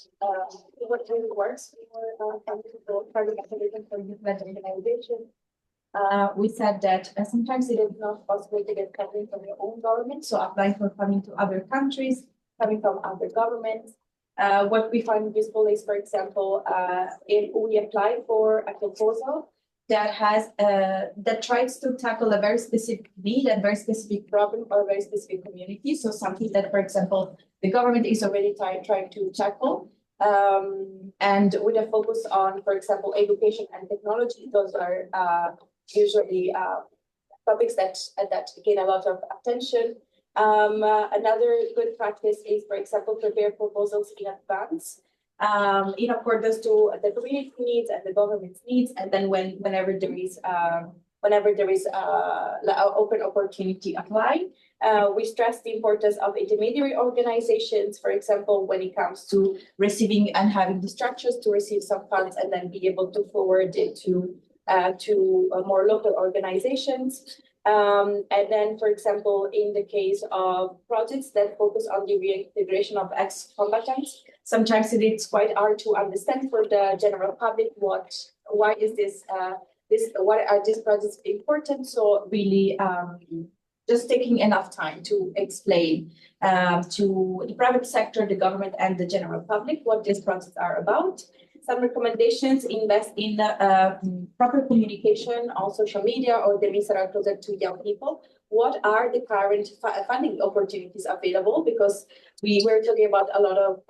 what really works for target mechanism for youth-led organization. We said that sometimes it is not possible to get funding from your own government, so applying for funding to other countries, coming from other governments. What we find useful is, for example, if we apply for a proposal that has that tries to tackle a very specific need, a very specific problem, or a very specific community. So something that, for example, the government is already trying to tackle, and with a focus on, for example, education and technology. Those are usually topics that gain a lot of attention. Another good practice is, for example, prepare proposals in advance, in accordance to the community needs and the government's needs, and then whenever there is open opportunity, apply. We stress the importance of intermediary organizations, for example, when it comes to receiving and having the structures to receive some funds and then be able to forward it to more local organizations. And then, for example, in the case of projects that focus on the reintegration of ex-combatants, sometimes it's quite hard to understand for the general public why is why are these projects important. So really, just taking enough time to explain to the private sector, the government, and the general public what these projects are about. Some recommendations: invest in proper communication on social media or the means that are closer to young people. What are the current funding opportunities available? Because we were talking about a lot of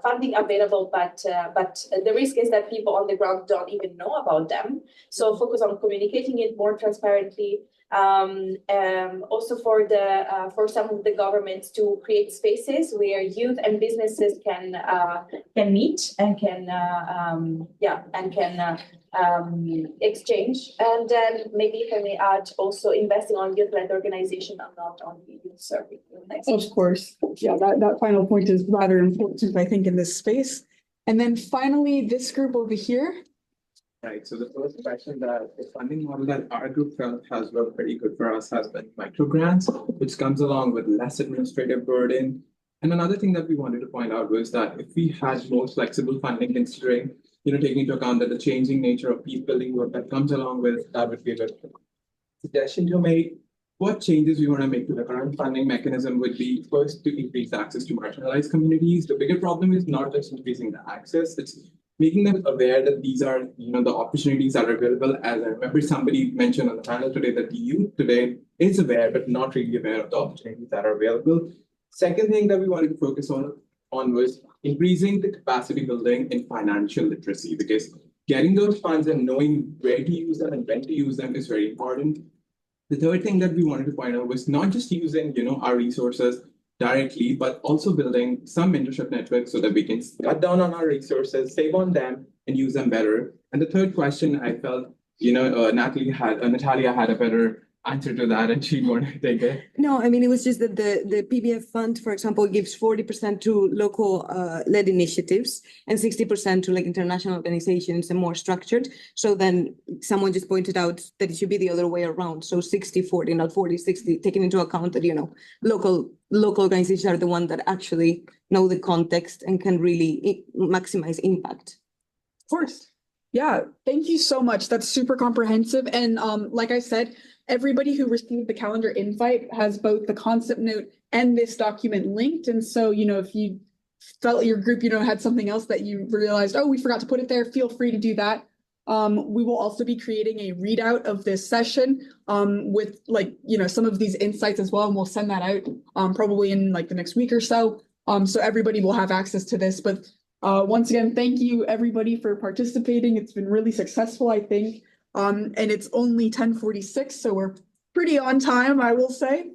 funding available, but the risk is that people on the ground don't even know about them. So focus on communicating it more transparently. Also for some of the governments to create spaces where youth and businesses can meet and can exchange. And then maybe if I may add, also investing on youth-led organization and not on youth serving. Of course. Yeah, that final point is rather important, I think, in this space. And then finally, this group over here. Right. So the first question, that the funding model that our group felt has worked pretty good for us has been microgrants, which comes along with less administrative burden. And another thing that we wanted to point out was that if we had more flexible funding, considering, taking into account that the changing nature of peace building work that comes along with, that would be a good suggestion to make. What changes we want to make to the current funding mechanism would be first to increase access to marginalized communities. The bigger problem is not just increasing the access, it's making them aware that these are, the opportunities that are available. As I remember somebody mentioned on the panel today, that the youth today is aware, but not really aware of the opportunities that are available. Second thing that we wanted to focus on was increasing the capacity building in financial literacy, because getting those funds and knowing where to use them and when to use them is very important. The third thing that we wanted to point out was not just using, our resources directly, but also building some mentorship networks so that we can cut down on our resources, save on them, and use them better. And the third question, I felt, Natalia had a better answer to that, and she wanted to take it. No, I mean, it was just that the PBF fund, for example, gives 40% to local led initiatives and 60% to international organizations and more structured. So then someone just pointed out that it should be the other way around. So 60-40, not 40-60, taking into account that, local organizations are the ones that actually know the context and can really maximize impact. Of course. Yeah, thank you so much. That's super comprehensive. And like I said, everybody who received the calendar invite has both the concept note and this document linked. And so, if you felt your group, had something else that you realized, oh, we forgot to put it there, feel free to do that. We will also be creating a readout of this session with some of these insights as well, and we'll send that out probably in like the next week or so. So everybody will have access to this. But once again, thank you everybody for participating. It's been really successful, I think. And it's only 10:46, so we're pretty on time, I will say.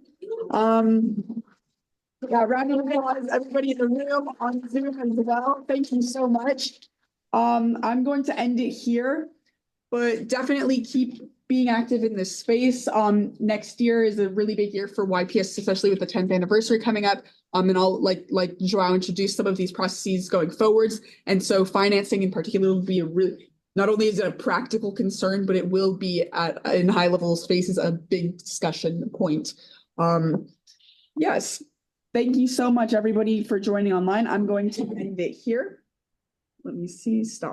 Yeah, round of applause, everybody in the room on Zoom as well. Thank you so much. I'm going to end it here, but definitely keep being active in this space. Next year is a really big year for YPS, especially with the 10th anniversary coming up. And I'll like Joao introduce some of these processes going forwards. And so financing in particular will be a really, not only is it a practical concern, but it will be in high level spaces a big discussion point. Yes. Thank you so much, everybody, for joining online. I'm going to end it here. Let me see, stop.